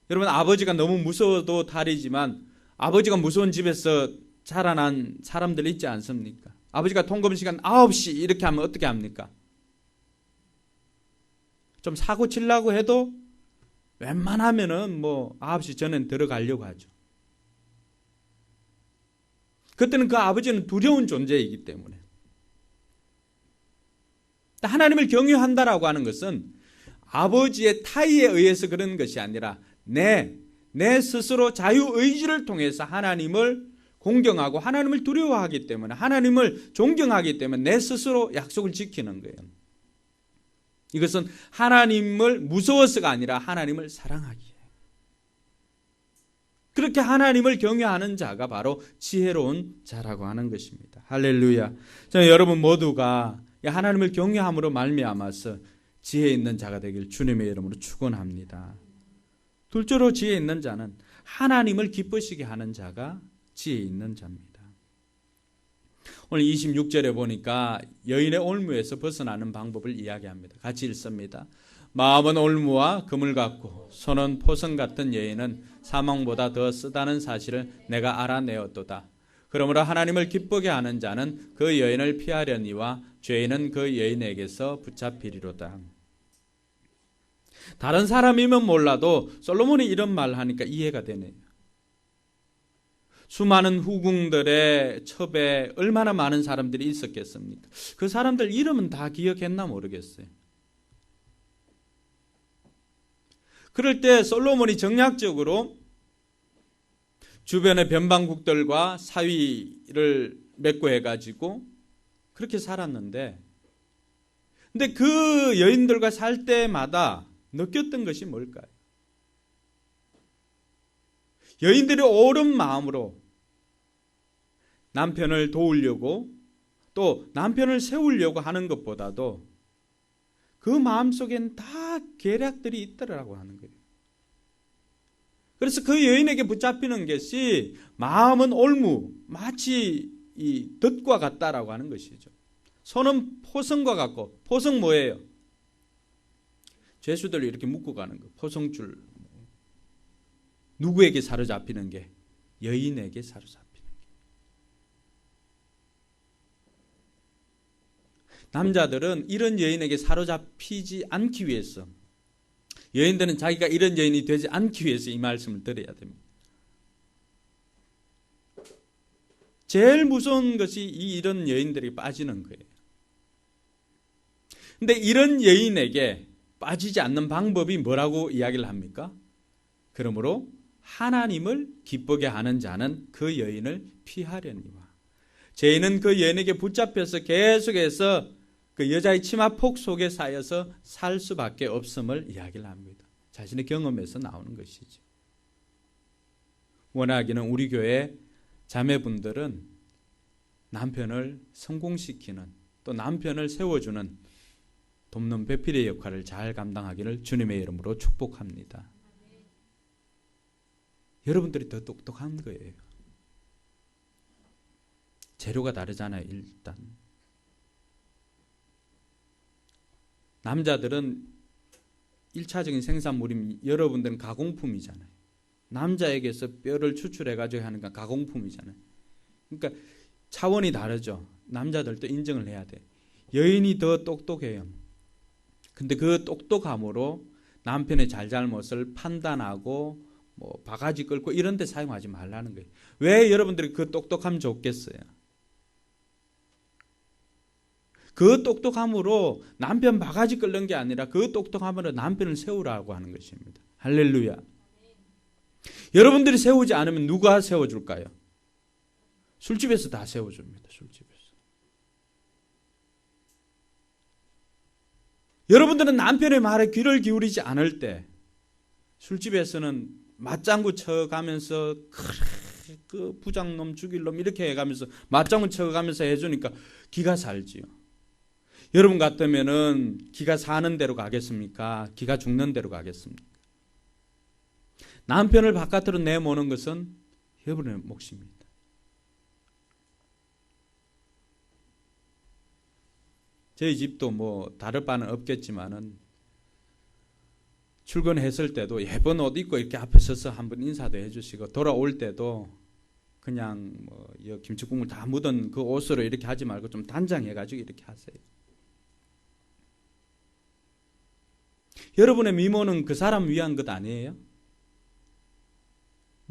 여러분 아버지가 너무 무서워도 다르지만 아버지가 무서운 집에서 자라난 사람들 있지 않습니까? 아버지가 통금 시간 9시 이렇게 하면 어떻게 합니까? 좀 사고 치려고 해도 웬만하면은 9시 전엔 들어가려고 하죠. 그때는 그 아버지는 두려운 존재이기 때문에. 하나님을 경외한다라고 하는 것은 아버지의 타의에 의해서 그런 것이 아니라 내 스스로 자유의지를 통해서 하나님을 공경하고 하나님을 두려워하기 때문에 하나님을 존경하기 때문에 내 스스로 약속을 지키는 거예요. 이것은 하나님을 무서워서가 아니라 하나님을 사랑하기에. 그렇게 하나님을 경외하는 자가 바로 지혜로운 자라고 하는 것입니다. 할렐루야. 저는 여러분 모두가 하나님을 경외함으로 말미암아서 지혜 있는 자가 되길 주님의 이름으로 축원합니다. 둘째로 지혜 있는 자는 하나님을 기쁘시게 하는 자가 지혜 있는 자입니다. 오늘 26절에 보니까 여인의 올무에서 벗어나는 방법을 이야기합니다. 같이 읽습니다. 마음은 올무와 금을 갖고 손은 포성 같은 여인은 사망보다 더 쓰다는 사실을 내가 알아내었도다. 그러므로 하나님을 기쁘게 하는 자는 그 여인을 피하려니와 죄인은 그 여인에게서 붙잡히리로다. 다른 사람이면 몰라도 솔로몬이 이런 말을 하니까 이해가 되네요. 수많은 후궁들의 첩에 얼마나 많은 사람들이 있었겠습니까? 그 사람들 이름은 다 기억했나 모르겠어요. 그럴 때 솔로몬이 정략적으로 주변의 변방국들과 사위를 맺고 해가지고 그렇게 살았는데, 근데 그 여인들과 살 때마다 느꼈던 것이 뭘까요? 여인들이 옳은 마음으로 남편을 도우려고 또 남편을 세우려고 하는 것보다도 그 마음속엔 다 계략들이 있더라고 하는 거예요. 그래서 그 여인에게 붙잡히는 것이 마음은 올무, 마치 이 덫과 같다라고 하는 것이죠. 손은 포성과 같고, 포성 뭐예요? 죄수들을 이렇게 묶고 가는 거, 포성줄. 누구에게 사로잡히는 게? 여인에게 사로잡히는 게. 남자들은 이런 여인에게 사로잡히지 않기 위해서, 여인들은 자기가 이런 여인이 되지 않기 위해서 이 말씀을 드려야 됩니다. 제일 무서운 것이 이런 여인들이 빠지는 거예요. 근데 이런 여인에게 빠지지 않는 방법이 뭐라고 이야기를 합니까? 그러므로 하나님을 기쁘게 하는 자는 그 여인을 피하려니와, 죄인은 그 여인에게 붙잡혀서 계속해서 그 여자의 치마폭 속에 쌓여서 살 수밖에 없음을 이야기를 합니다. 자신의 경험에서 나오는 것이죠. 원하기는 우리 교회 자매분들은 남편을 성공시키는, 또 남편을 세워주는 돕는 배필의 역할을 잘 감당하기를 주님의 이름으로 축복합니다. 여러분들이 더 똑똑한 거예요. 재료가 다르잖아요. 일단 남자들은 1차적인 생산물이, 여러분들은 가공품이잖아요. 남자에게서 뼈를 추출해가지고 하는 건 가공품이잖아요. 그러니까 차원이 다르죠. 남자들도 인정을 해야 돼. 여인이 더 똑똑해요. 근데 그 똑똑함으로 남편의 잘잘못을 판단하고 뭐 바가지 끌고 이런 데 사용하지 말라는 거예요. 왜 여러분들이 그 똑똑함 좋겠어요? 그 똑똑함으로 남편 바가지 끌는 게 아니라 그 똑똑함으로 남편을 세우라고 하는 것입니다. 할렐루야. 여러분들이 세우지 않으면 누가 세워줄까요? 술집에서 다 세워줍니다. 술집에서. 여러분들은 남편의 말에 귀를 기울이지 않을 때 술집에서는 맞장구 쳐가면서 그 부장놈 죽일 놈 이렇게 해가면서 맞장구 쳐가면서 해주니까 기가 살지요. 여러분 같으면은 기가 사는 대로 가겠습니까? 기가 죽는 대로 가겠습니까? 남편을 바깥으로 내모는 것은 여러분의 몫입니다. 저희 집도 뭐 다를 바는 없겠지만은 출근했을 때도 예쁜 옷 입고 이렇게 앞에 서서 한번 인사도 해주시고, 돌아올 때도 그냥 뭐 김치국물 다 묻은 그 옷으로 이렇게 하지 말고 좀 단장해가지고 이렇게 하세요. 여러분의 미모는 그 사람 위한 것 아니에요?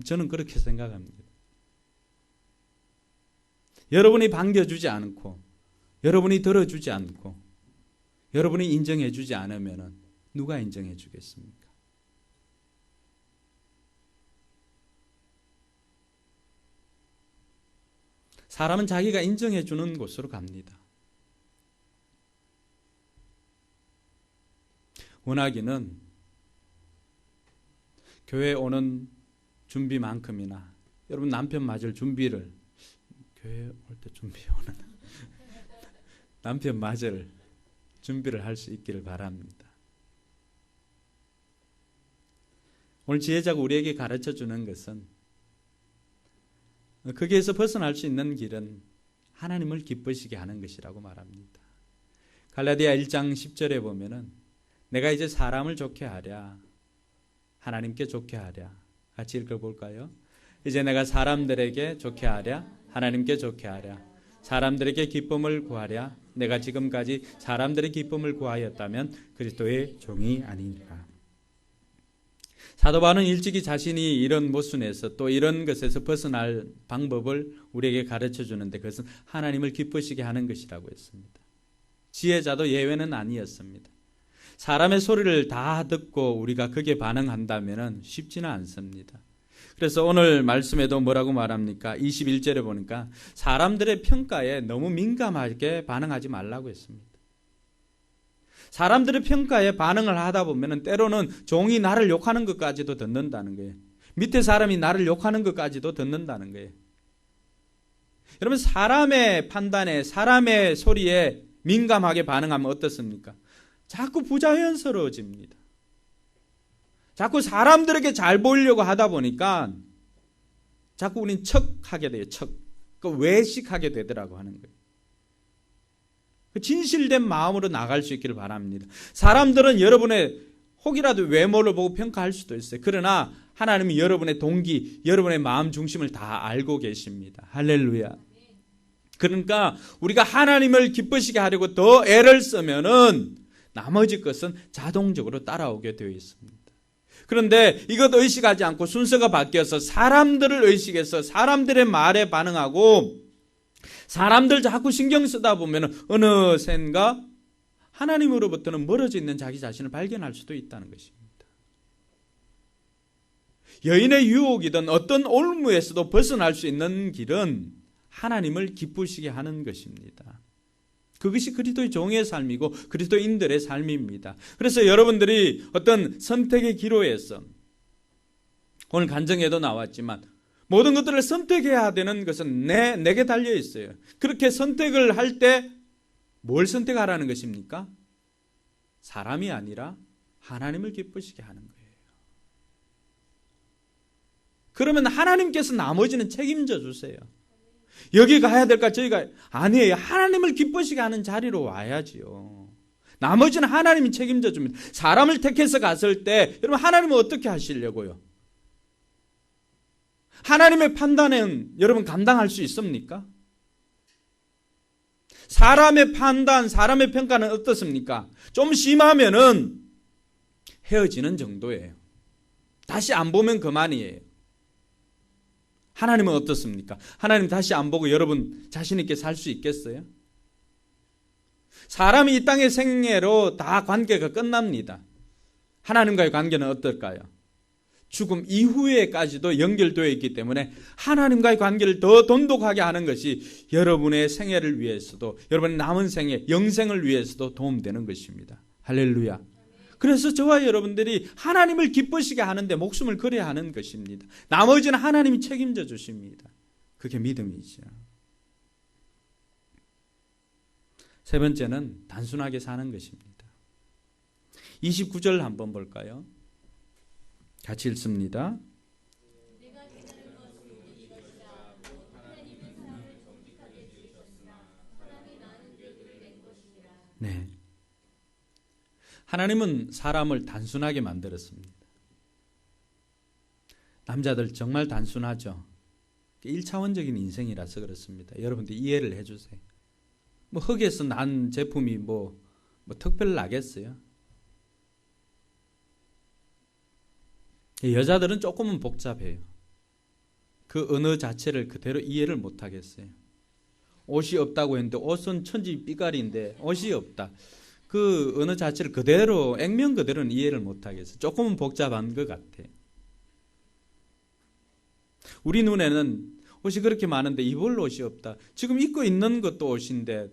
저는 그렇게 생각합니다. 여러분이 반겨주지 않고, 여러분이 들어주지 않고, 여러분이 인정해주지 않으면 누가 인정해주겠습니까? 사람은 자기가 인정해주는 곳으로 갑니다. 원하기는 교회에 오는 준비만큼이나 여러분 남편 맞을 준비를 교회 올 때 준비하는 남편 맞을 준비를 할 수 있기를 바랍니다. 오늘 지혜자가 우리에게 가르쳐 주는 것은 거기에서 벗어날 수 있는 길은 하나님을 기쁘시게 하는 것이라고 말합니다. 갈라디아 1장 10절에 보면은 내가 이제 사람을 좋게 하랴 하나님께 좋게 하랴. 같이 읽어볼까요? 이제 내가 사람들에게 좋게 하랴 하나님께 좋게 하랴. 사람들에게 기쁨을 구하랴 내가 지금까지 사람들의 기쁨을 구하였다면 그리스도의 종이 아니니라. 사도 바울은 일찍이 자신이 이런 모순에서 또 이런 것에서 벗어날 방법을 우리에게 가르쳐 주는데 그것은 하나님을 기쁘시게 하는 것이라고 했습니다. 지혜자도 예외는 아니었습니다. 사람의 소리를 다 듣고 우리가 거기에 반응한다면 쉽지는 않습니다. 그래서 오늘 말씀에도 뭐라고 말합니까? 21절에 보니까 사람들의 평가에 너무 민감하게 반응하지 말라고 했습니다. 사람들의 평가에 반응을 하다 보면 때로는 종이 나를 욕하는 것까지도 듣는다는 거예요. 밑에 사람이 나를 욕하는 것까지도 듣는다는 거예요. 여러분 사람의 판단에 사람의 소리에 민감하게 반응하면 어떻습니까? 자꾸 부자연스러워집니다. 자꾸 사람들에게 잘 보이려고 하다 보니까 자꾸 우린 척하게 돼요. 외식하게 되더라고 하는 거예요. 진실된 마음으로 나갈 수 있기를 바랍니다. 사람들은 여러분의 혹이라도 외모를 보고 평가할 수도 있어요. 그러나 하나님은 여러분의 동기, 여러분의 마음 중심을 다 알고 계십니다. 할렐루야. 그러니까 우리가 하나님을 기쁘시게 하려고 더 애를 쓰면은 나머지 것은 자동적으로 따라오게 되어 있습니다. 그런데 이것 의식하지 않고 순서가 바뀌어서 사람들을 의식해서 사람들의 말에 반응하고 사람들 자꾸 신경 쓰다 보면 어느샌가 하나님으로부터는 멀어져 있는 자기 자신을 발견할 수도 있다는 것입니다. 여인의 유혹이든 어떤 올무에서도 벗어날 수 있는 길은 하나님을 기쁘시게 하는 것입니다. 그것이 그리스도의 종의 삶이고 그리스도인들의 삶입니다. 그래서 여러분들이 어떤 선택의 기로에서 오늘 간증에도 나왔지만 모든 것들을 선택해야 되는 것은 내게 달려 있어요. 그렇게 선택을 할 때 뭘 선택하라는 것입니까? 사람이 아니라 하나님을 기쁘시게 하는 거예요. 그러면 하나님께서 나머지는 책임져 주세요. 여기 가야 될까 저기 가야 아니에요. 하나님을 기쁘시게 하는 자리로 와야지요. 나머지는 하나님이 책임져 줍니다. 사람을 택해서 갔을 때 여러분 하나님은 어떻게 하시려고요? 하나님의 판단은 여러분 감당할 수 있습니까? 사람의 판단, 사람의 평가는 어떻습니까? 좀 심하면은 헤어지는 정도예요. 다시 안 보면 그만이에요. 하나님은 어떻습니까? 하나님 다시 안 보고 여러분 자신 있게 살 수 있겠어요? 사람이 이 땅의 생애로 다 관계가 끝납니다. 하나님과의 관계는 어떨까요? 죽음 이후에까지도 연결되어 있기 때문에 하나님과의 관계를 더 돈독하게 하는 것이 여러분의 생애를 위해서도 여러분의 남은 생애, 영생을 위해서도 도움되는 것입니다. 할렐루야. 그래서 저와 여러분들이 하나님을 기쁘시게 하는데 목숨을 걸어야 하는 것입니다. 나머지는 하나님이 책임져 주십니다. 그게 믿음이죠. 세 번째는 단순하게 사는 것입니다. 29절 한번 볼까요? 같이 읽습니다. 네. 하나님은 사람을 단순하게 만들었습니다. 남자들 정말 단순하죠. 1차원적인 인생이라서 그렇습니다. 여러분들 이해를 해주세요. 뭐 흙에서 난 제품이 뭐 특별나겠어요? 여자들은 조금은 복잡해요. 그 언어 자체를 그대로 이해를 못하겠어요. 옷이 없다고 했는데 옷은 천지 삐까리인데 옷이 없다. 그 언어 자체를 그대로 액면 그대로는 이해를 못하겠어요. 조금은 복잡한 것 같아요. 우리 눈에는 옷이 그렇게 많은데 입을 옷이 없다. 지금 입고 있는 것도 옷인데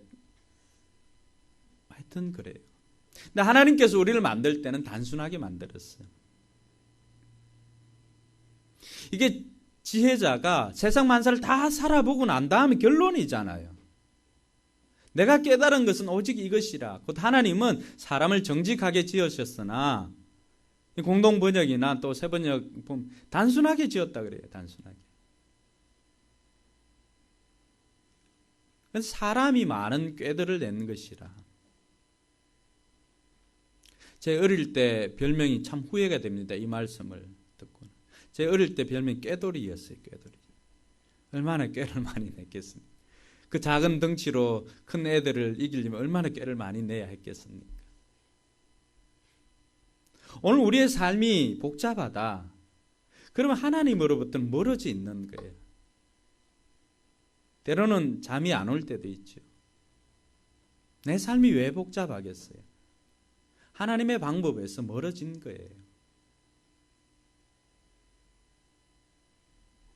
하여튼 그래요. 근데 하나님께서 우리를 만들 때는 단순하게 만들었어요. 이게 지혜자가 세상 만사를 다 살아보고 난 다음에 결론이잖아요. 내가 깨달은 것은 오직 이것이라. 곧 하나님은 사람을 정직하게 지으셨으나 공동 번역이나 또 새 번역 보면 단순하게 지었다 그래요. 단순하게. 사람이 많은 꾀들을 낸 것이라. 제 어릴 때 별명이 참 후회가 됩니다. 이 말씀을 듣고. 제 어릴 때 별명이 꾀돌이였어요. 꾀돌이. 얼마나 꾀를 많이 냈겠습니까? 그 작은 덩치로 큰 애들을 이기려면 얼마나 꾀를 많이 내야 했겠습니까? 오늘 우리의 삶이 복잡하다. 그러면 하나님으로부터는 멀어져 있는 거예요. 때로는 잠이 안 올 때도 있죠. 내 삶이 왜 복잡하겠어요? 하나님의 방법에서 멀어진 거예요.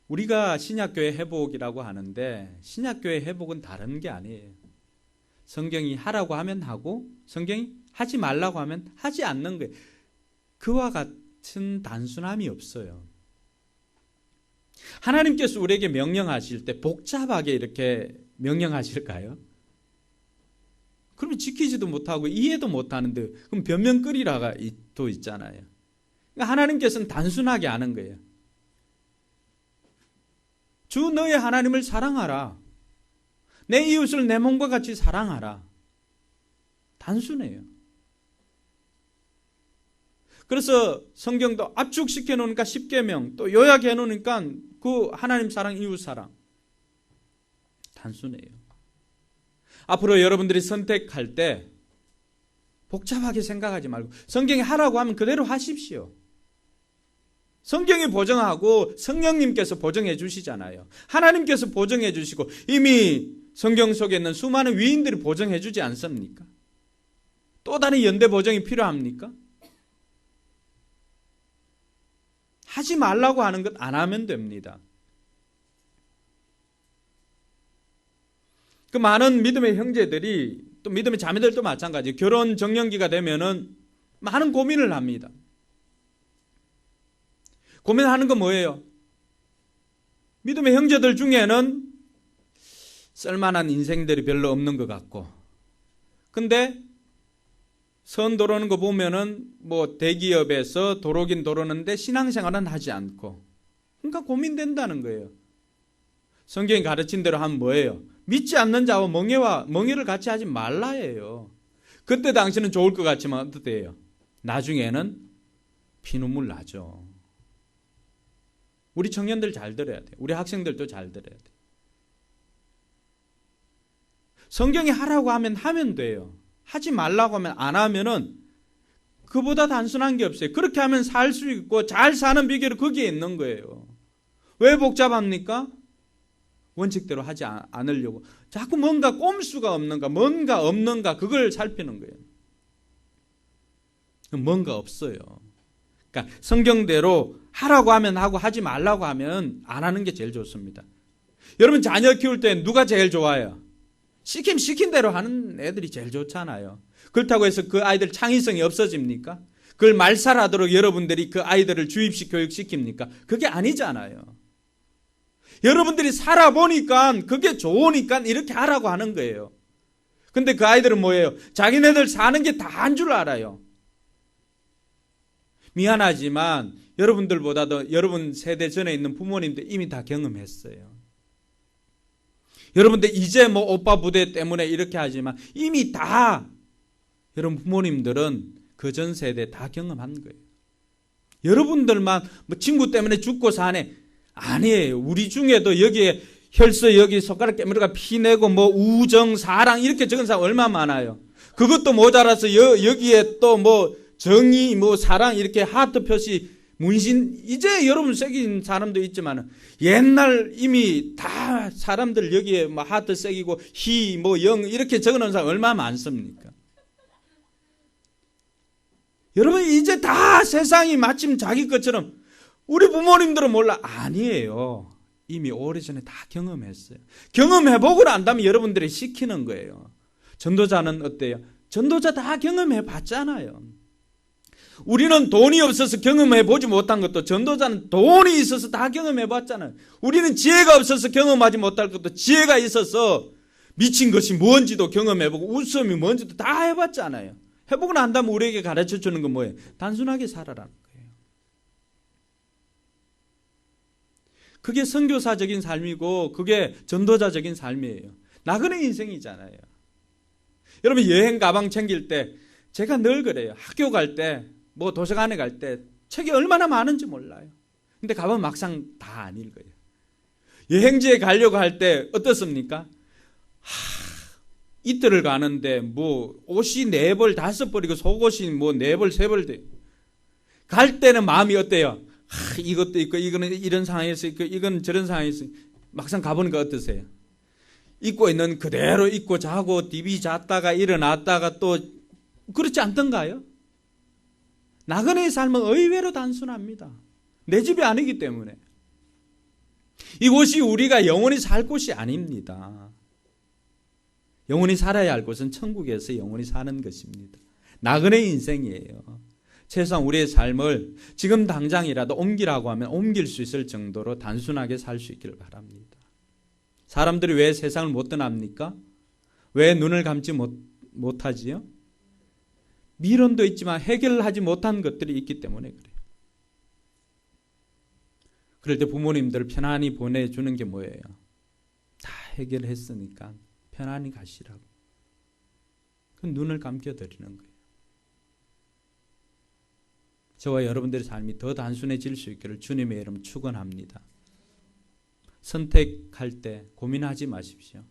우리가 신약교회 회복이라고 하는데 신약교회 회복은 다른 게 아니에요. 성경이 하라고 하면 하고 성경이 하지 말라고 하면 하지 않는 거예요. 그와 같은 단순함이 없어요. 하나님께서 우리에게 명령하실 때 복잡하게 이렇게 명령하실까요? 그러면 지키지도 못하고 이해도 못하는데 그럼 변명거리라가 또 있잖아요. 그러니까 하나님께서는 단순하게 하는 거예요. 주 너의 하나님을 사랑하라. 내 이웃을 내 몸과 같이 사랑하라. 단순해요. 그래서 성경도 압축시켜 놓으니까 10계명, 또 요약해 놓으니까 그 하나님 사랑, 이웃 사랑. 단순해요. 앞으로 여러분들이 선택할 때 복잡하게 생각하지 말고 성경이 하라고 하면 그대로 하십시오. 성경이 보정하고 성령님께서 보정해 주시잖아요. 하나님께서 보정해 주시고 이미 성경 속에 있는 수많은 위인들이 보정해 주지 않습니까? 또 다른 연대 보정이 필요합니까? 하지 말라고 하는 것 안 하면 됩니다. 그 많은 믿음의 형제들이 또 믿음의 자매들도 마찬가지예요. 결혼 정년기가 되면은 많은 고민을 합니다. 고민하는 건 뭐예요? 믿음의 형제들 중에는 쓸만한 인생들이 별로 없는 것 같고, 근데 선 도로는 거 보면은 뭐 대기업에서 도로긴 도로는데 신앙생활은 하지 않고, 그러니까 고민된다는 거예요. 성경이 가르친 대로 하면 뭐예요? 믿지 않는 자와 멍해를 같이 하지 말라예요. 그때 당시는 좋을 것 같지만 어때요? 나중에는 피눈물 나죠. 우리 청년들 잘 들어야 돼요. 우리 학생들도 잘 들어야 돼요. 성경이 하라고 하면 하면 돼요. 하지 말라고 하면 안 하면은 그보다 단순한 게 없어요. 그렇게 하면 살 수 있고 잘 사는 비결이 거기에 있는 거예요. 왜 복잡합니까? 원칙대로 하지 않으려고 자꾸 뭔가 꼼수가 없는가, 뭔가 없는가 그걸 살피는 거예요. 뭔가 없어요. 그러니까 성경대로 하라고 하면 하고 하지 말라고 하면 안 하는 게 제일 좋습니다. 여러분 자녀 키울 때 누가 제일 좋아요? 시킨 대로 하는 애들이 제일 좋잖아요. 그렇다고 해서 그 아이들 창의성이 없어집니까? 그걸 말살하도록 여러분들이 그 아이들을 주입식 교육시킵니까? 그게 아니잖아요. 여러분들이 살아보니까 그게 좋으니까 이렇게 하라고 하는 거예요. 근데 그 아이들은 뭐예요? 자기네들 사는 게 다 한 줄 알아요. 미안하지만 여러분들보다도 여러분 세대 전에 있는 부모님들 이미 다 경험했어요. 여러분들 이제 뭐 오빠 부대 때문에 이렇게 하지만 이미 다 여러분 부모님들은 그 전 세대 다 경험한 거예요. 여러분들만 뭐 친구 때문에 죽고 사네. 아니에요. 우리 중에도 여기에 혈서 여기 손가락 깨물어가 피내고 뭐 우정 사랑 이렇게 적은 사람 얼마나 많아요. 그것도 모자라서 여기에 또 뭐 정의 뭐 사랑 이렇게 하트 표시 문신 이제 여러분 새긴 사람도 있지만 옛날 이미 다 사람들 여기에 뭐 하트 새기고 희 뭐 영 이렇게 적어놓은 사람 얼마나 많습니까? 여러분 이제 다 세상이 마침 자기 것처럼 우리 부모님들은 몰라. 아니에요. 이미 오래전에 다 경험했어요. 경험해보고 난 다음에 여러분들이 시키는 거예요. 전도자는 어때요? 전도자 다 경험해봤잖아요. 우리는 돈이 없어서 경험해 보지 못한 것도 전도자는 돈이 있어서 다 경험해 봤잖아요. 우리는 지혜가 없어서 경험하지 못할 것도 지혜가 있어서 미친 것이 뭔지도 경험해 보고 웃음이 뭔지도 다 해봤잖아요. 해보고 난 다음에 우리에게 가르쳐 주는 건 뭐예요? 단순하게 살아라는 거예요. 그게 선교사적인 삶이고 그게 전도자적인 삶이에요. 나그네 인생이잖아요. 여러분 여행 가방 챙길 때 제가 늘 그래요. 학교 갈 때 뭐 도서관에 갈 때 책이 얼마나 많은지 몰라요. 근데 가면 막상 다 안 읽어요. 여행지에 가려고 할 때 어떻습니까? 이틀을 가는데 뭐 옷이 4벌 5벌이고 속옷이 뭐 4벌 3벌 돼. 갈 때는 마음이 어때요? 이것도 있고 이거는 이런 상황에서 있고 이건 저런 상황에서 막상 가보니까 어떠세요? 입고 있는 그대로 입고 자고 TV 잤다가 일어났다가 또 그렇지 않던가요? 나그네의 삶은 의외로 단순합니다. 내 집이 아니기 때문에. 이곳이 우리가 영원히 살 곳이 아닙니다. 영원히 살아야 할 곳은 천국에서 영원히 사는 것입니다. 나그네 인생이에요. 최소한 우리의 삶을 지금 당장이라도 옮기라고 하면 옮길 수 있을 정도로 단순하게 살 수 있기를 바랍니다. 사람들이 왜 세상을 못 떠납니까? 왜 눈을 감지 못하지요? 미련도 있지만 해결하지 못한 것들이 있기 때문에 그래요. 그럴 때 부모님들 편안히 보내주는 게 뭐예요? 다 해결했으니까 편안히 가시라고. 그 눈을 감겨드리는 거예요. 저와 여러분들의 삶이 더 단순해질 수 있기를 주님의 이름 축원합니다. 선택할 때 고민하지 마십시오.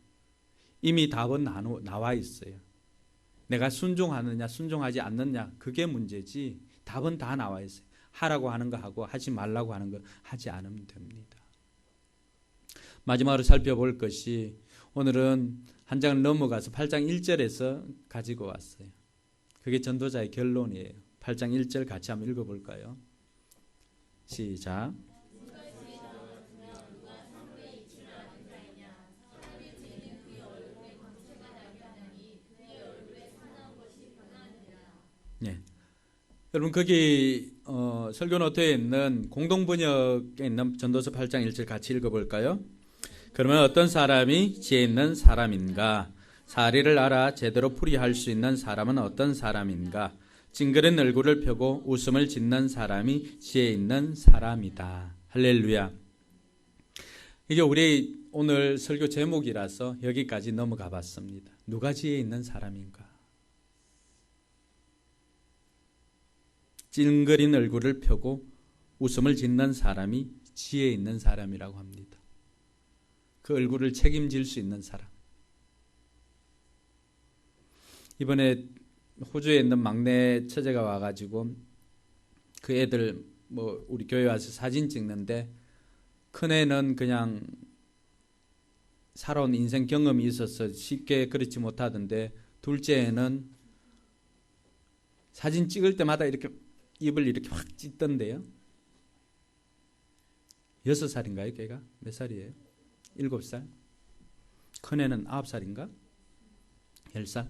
이미 답은 나와 있어요. 내가 순종하느냐 순종하지 않느냐 그게 문제지 답은 다 나와 있어요. 하라고 하는 거 하고 하지 말라고 하는 거 하지 않으면 됩니다. 마지막으로 살펴볼 것이 오늘은 한 장을 넘어가서 8장 1절에서 가지고 왔어요. 그게 전도자의 결론이에요. 8장 1절 같이 한번 읽어볼까요? 시작. 네. 여러분 거기 설교 노트에 있는 공동번역에 있는 전도서 8장 1절 같이 읽어볼까요? 그러면 어떤 사람이 지혜 있는 사람인가? 사리를 알아 제대로 풀이할 수 있는 사람은 어떤 사람인가? 찡그린 얼굴을 펴고 웃음을 짓는 사람이 지혜 있는 사람이다. 할렐루야. 이게 우리 오늘 설교 제목이라서 여기까지 넘어가 봤습니다. 누가 지혜 있는 사람인가? 찡그린 얼굴을 펴고 웃음을 짓는 사람이 지혜 있는 사람이라고 합니다. 그 얼굴을 책임질 수 있는 사람. 이번에 호주에 있는 막내 처제가 와가지고 그 애들 뭐 우리 교회 와서 사진 찍는데 큰애는 그냥 살아온 인생 경험이 있어서 쉽게 그렇지 못하던데 둘째는 사진 찍을 때마다 이렇게 입을 이렇게 확 찢던데요. 6살인가요? 걔가? 몇 살이에요? 7살? 큰애는 9살인가? 10살?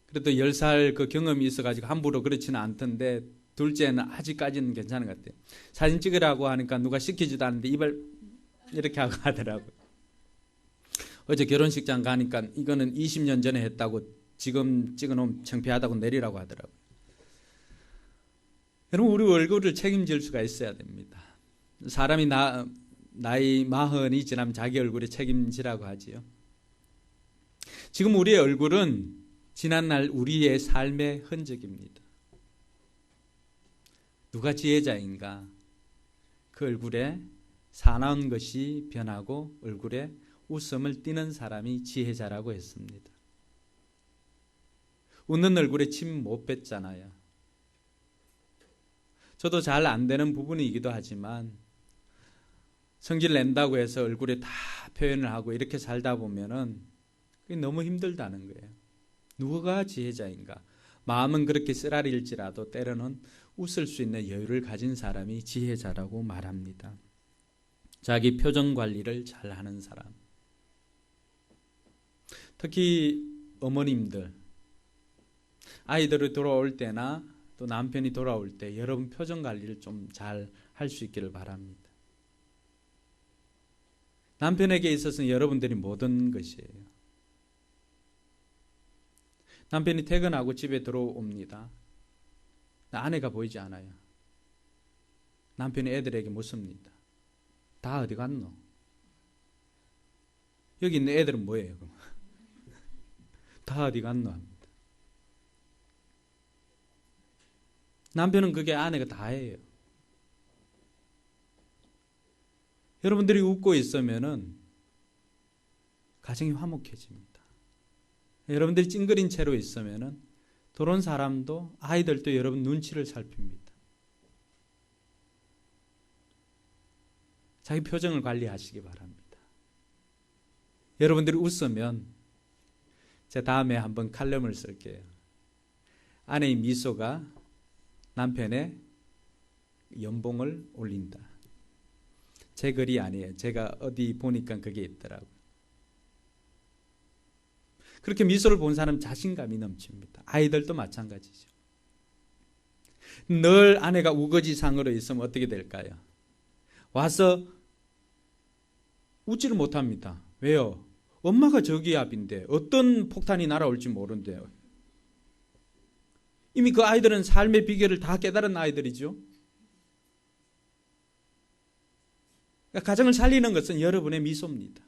그래도 10살 그 경험이 있어가지고 함부로 그렇지는 않던데 둘째는 아직까지는 괜찮은 것 같아요. 사진 찍으라고 하니까 누가 시키지도 않는데 입을 이렇게 하고 하더라고요. 어제 결혼식장 가니까 이거는 20년 전에 했다고 지금 찍어놓으면 창피하다고 내리라고 하더라고요. 여러분 우리 얼굴을 책임질 수가 있어야 됩니다. 사람이 나이 40이 지나면 자기 얼굴에 책임지라고 하지요. 지금 우리의 얼굴은 지난날 우리의 삶의 흔적입니다. 누가 지혜자인가? 그 얼굴에 사나운 것이 변하고 얼굴에 웃음을 띠는 사람이 지혜자라고 했습니다. 웃는 얼굴에 침 못 뱉잖아요. 저도 잘 안 되는 부분이기도 하지만 성질 낸다고 해서 얼굴에 다 표현을 하고 이렇게 살다 보면은 그게 너무 힘들다는 거예요. 누가 지혜자인가? 마음은 그렇게 쓰라릴지라도 때로는 웃을 수 있는 여유를 가진 사람이 지혜자라고 말합니다. 자기 표정 관리를 잘하는 사람. 특히 어머님들, 아이들이 돌아올 때나 또 남편이 돌아올 때 여러분 표정 관리를 좀 잘 할 수 있기를 바랍니다. 남편에게 있어서는 여러분들이 모든 것이에요. 남편이 퇴근하고 집에 들어옵니다. 아내가 보이지 않아요. 남편이 애들에게 묻습니다. 다 어디 갔노? 여기 있는 애들은 뭐예요? 다 어디 갔노? 합니다. 남편은 그게 아내가 다 해요. 여러분들이 웃고 있으면은 가정이 화목해집니다. 여러분들이 찡그린 채로 있으면은 들어온 사람도 아이들도 여러분 눈치를 살핍니다. 자기 표정을 관리하시기 바랍니다. 여러분들이 웃으면 제가 다음에 한번 칼럼을 쓸게요. 아내의 미소가 남편의 연봉을 올린다. 제 글이 아니에요. 제가 어디 보니까 그게 있더라고요. 그렇게 미소를 본 사람 자신감이 넘칩니다. 아이들도 마찬가지죠. 늘 아내가 우거지상으로 있으면 어떻게 될까요? 와서 웃지를 못합니다. 왜요? 엄마가 저기 앞인데 어떤 폭탄이 날아올지 모른대요. 이미 그 아이들은 삶의 비결을 다 깨달은 아이들이죠. 그러니까 가정을 살리는 것은 여러분의 미소입니다.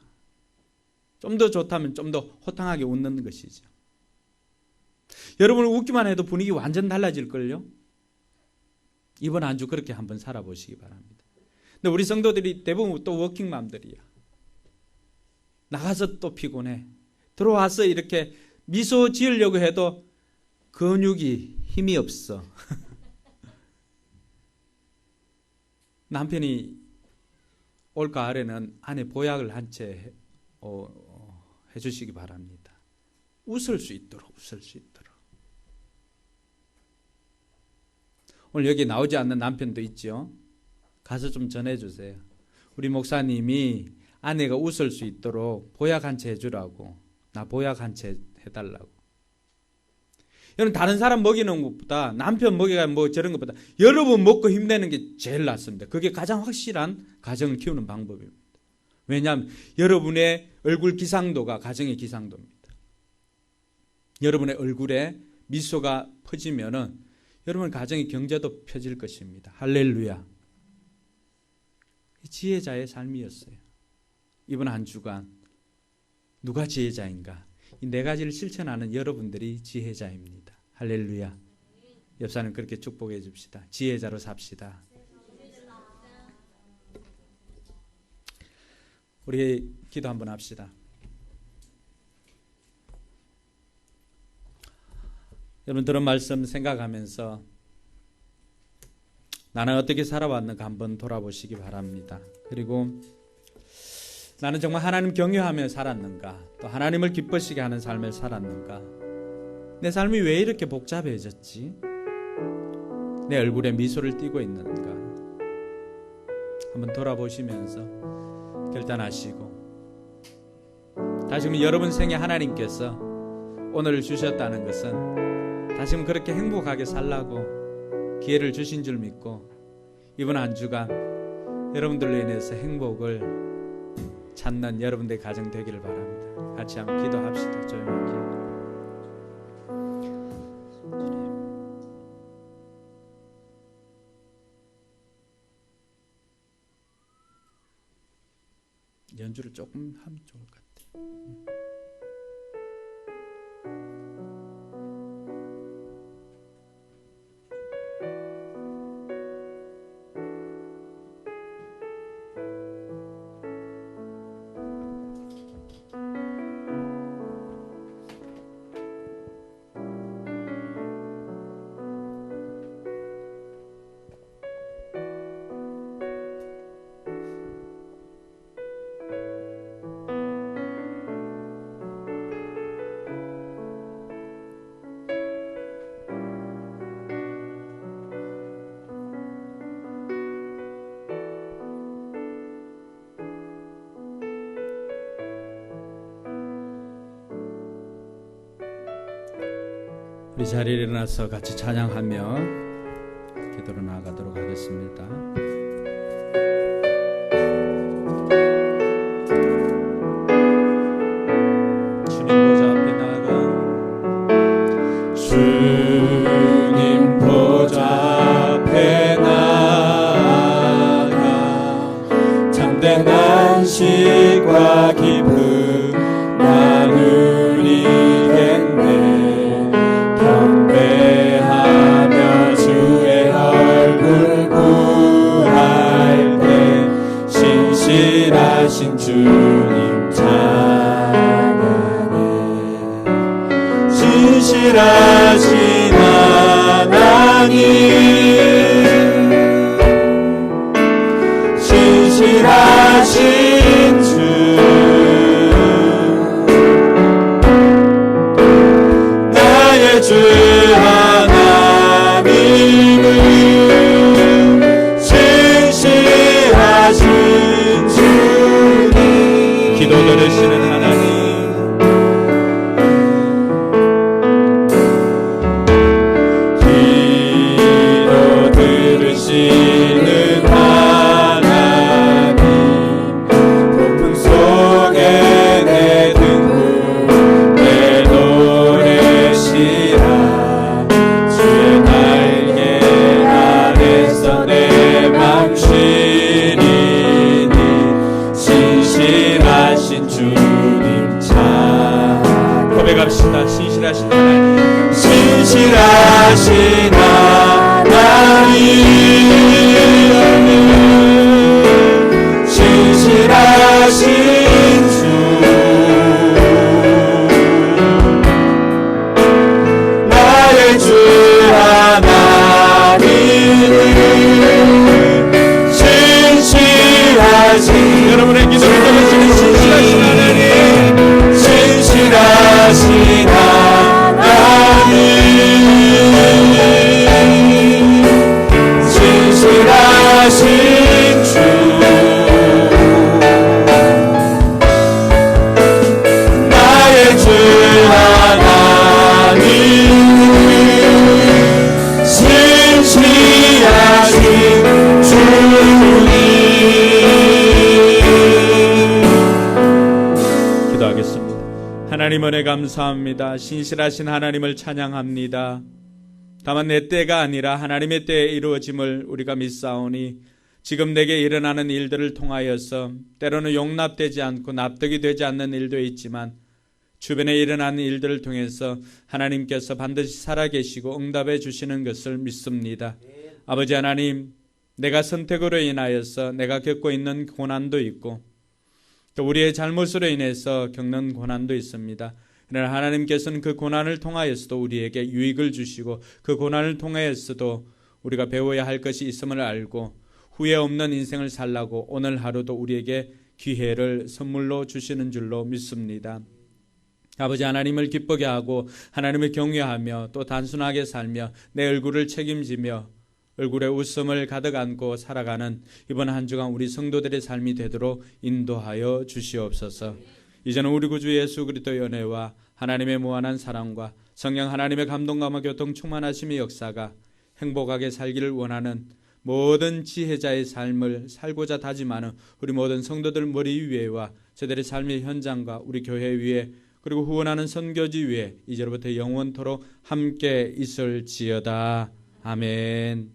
좀 더 좋다면 좀 더 호탕하게 웃는 것이죠. 여러분 웃기만 해도 분위기 완전 달라질걸요. 이번 한 주 그렇게 한번 살아보시기 바랍니다. 근데 우리 성도들이 대부분 또 워킹맘들이야. 나가서 또 피곤해. 들어와서 이렇게 미소 지으려고 해도 근육이 힘이 없어. 남편이 올 가을에는 아내 보약을 한 채 해주시기 바랍니다. 웃을 수 있도록. 오늘 여기 나오지 않는 남편도 있죠. 가서 좀 전해주세요. 우리 목사님이 아내가 웃을 수 있도록 보약 한 채 해주라고. 나 보약 한 채 해달라고. 여러분 다른 사람 먹이는 것보다 남편 먹이가 뭐 저런 것보다 여러분 먹고 힘내는 게 제일 낫습니다. 그게 가장 확실한 가정을 키우는 방법입니다. 왜냐하면 여러분의 얼굴 기상도가 가정의 기상도입니다. 여러분의 얼굴에 미소가 퍼지면은 여러분 가정의 경제도 펴질 것입니다. 할렐루야. 지혜자의 삶이었어요. 이번 한 주간 누가 지혜자인가? 이 네 가지를 실천하는 여러분들이 지혜자입니다. 할렐루야. 옆 사람 그렇게 축복해 줍시다. 지혜자로 삽시다. 우리 기도 한번 합시다. 여러분 들은 말씀 생각하면서 나는 어떻게 살아왔는가 한번 돌아보시기 바랍니다. 그리고 나는 정말 하나님 경외하며 살았는가, 또 하나님을 기쁘시게 하는 삶을 살았는가, 내 삶이 왜 이렇게 복잡해졌지, 내 얼굴에 미소를 띠고 있는가 한번 돌아보시면서 결단하시고, 다시금 여러분 생에 하나님께서 오늘을 주셨다는 것은 다시금 그렇게 행복하게 살라고 기회를 주신 줄 믿고 이번 한 주간 여러분들로 인해서 행복을 찾는 여러분들의 가정 되기를 바랍니다. 같이 한번 기도합시다. 조용히 연주를 조금 하면 좋을 것 같아요. 우리 자리에 일어나서 같이 찬양하며 기도로 나아가도록 하겠습니다. 주님 보좌 앞에 나아가 참된 안식과 기쁨 나누리겠네. 경배하며 주의 얼굴 구할 때 신실하신 주님 찬양해. 신실하신 하나님, 신실하신 주, 나의 주 하나님은 신실하신 주님. 기도 들으시는 하나님, 들으시는 하나님, 폭풍 속에 내 등불 내 노래시라. 주의 날개 아래서 내 맘 쉬리니 신실하신 주님 찬. 고백합시다. 신실하신 하나님, 신실하신 하나님, 신실하신 주, 나의 주 하나님은 신실하신, 여러분의 기도를 들으시는 신실하신 하나님, 신실하신 하나님, 신실하신 주, 나의 주 하나님, 신실하신 주님. 기도하겠습니다. 하나님 은혜 감사합니다. 신실하신 하나님을 찬양합니다. 다만 내 때가 아니라 하나님의 때에 이루어짐을 우리가 믿사오니 지금 내게 일어나는 일들을 통하여서 때로는 용납되지 않고 납득이 되지 않는 일도 있지만 주변에 일어나는 일들을 통해서 하나님께서 반드시 살아계시고 응답해 주시는 것을 믿습니다. 아버지 하나님, 내가 선택으로 인하여서 내가 겪고 있는 고난도 있고 또 우리의 잘못으로 인해서 겪는 고난도 있습니다. 그러나 하나님께서는 그 고난을 통하여서도 우리에게 유익을 주시고 그 고난을 통하여서도 우리가 배워야 할 것이 있음을 알고 후회 없는 인생을 살라고 오늘 하루도 우리에게 기회를 선물로 주시는 줄로 믿습니다. 아버지 하나님을 기쁘게 하고 하나님을 경외하며 또 단순하게 살며 내 얼굴을 책임지며 얼굴에 웃음을 가득 안고 살아가는 이번 한 주간 우리 성도들의 삶이 되도록 인도하여 주시옵소서. 이제는 우리 구주 예수 그리스도의 은혜와 하나님의 무한한 사랑과 성령 하나님의 감동감화 교통 충만하심의 역사가 행복하게 살기를 원하는 모든 지혜자의 삶을 살고자 다짐하는 우리 모든 성도들 머리 위에와 저들의 삶의 현장과 우리 교회 위에 그리고 후원하는 선교지 위에 이제로부터 영원토록 함께 있을지어다. 아멘.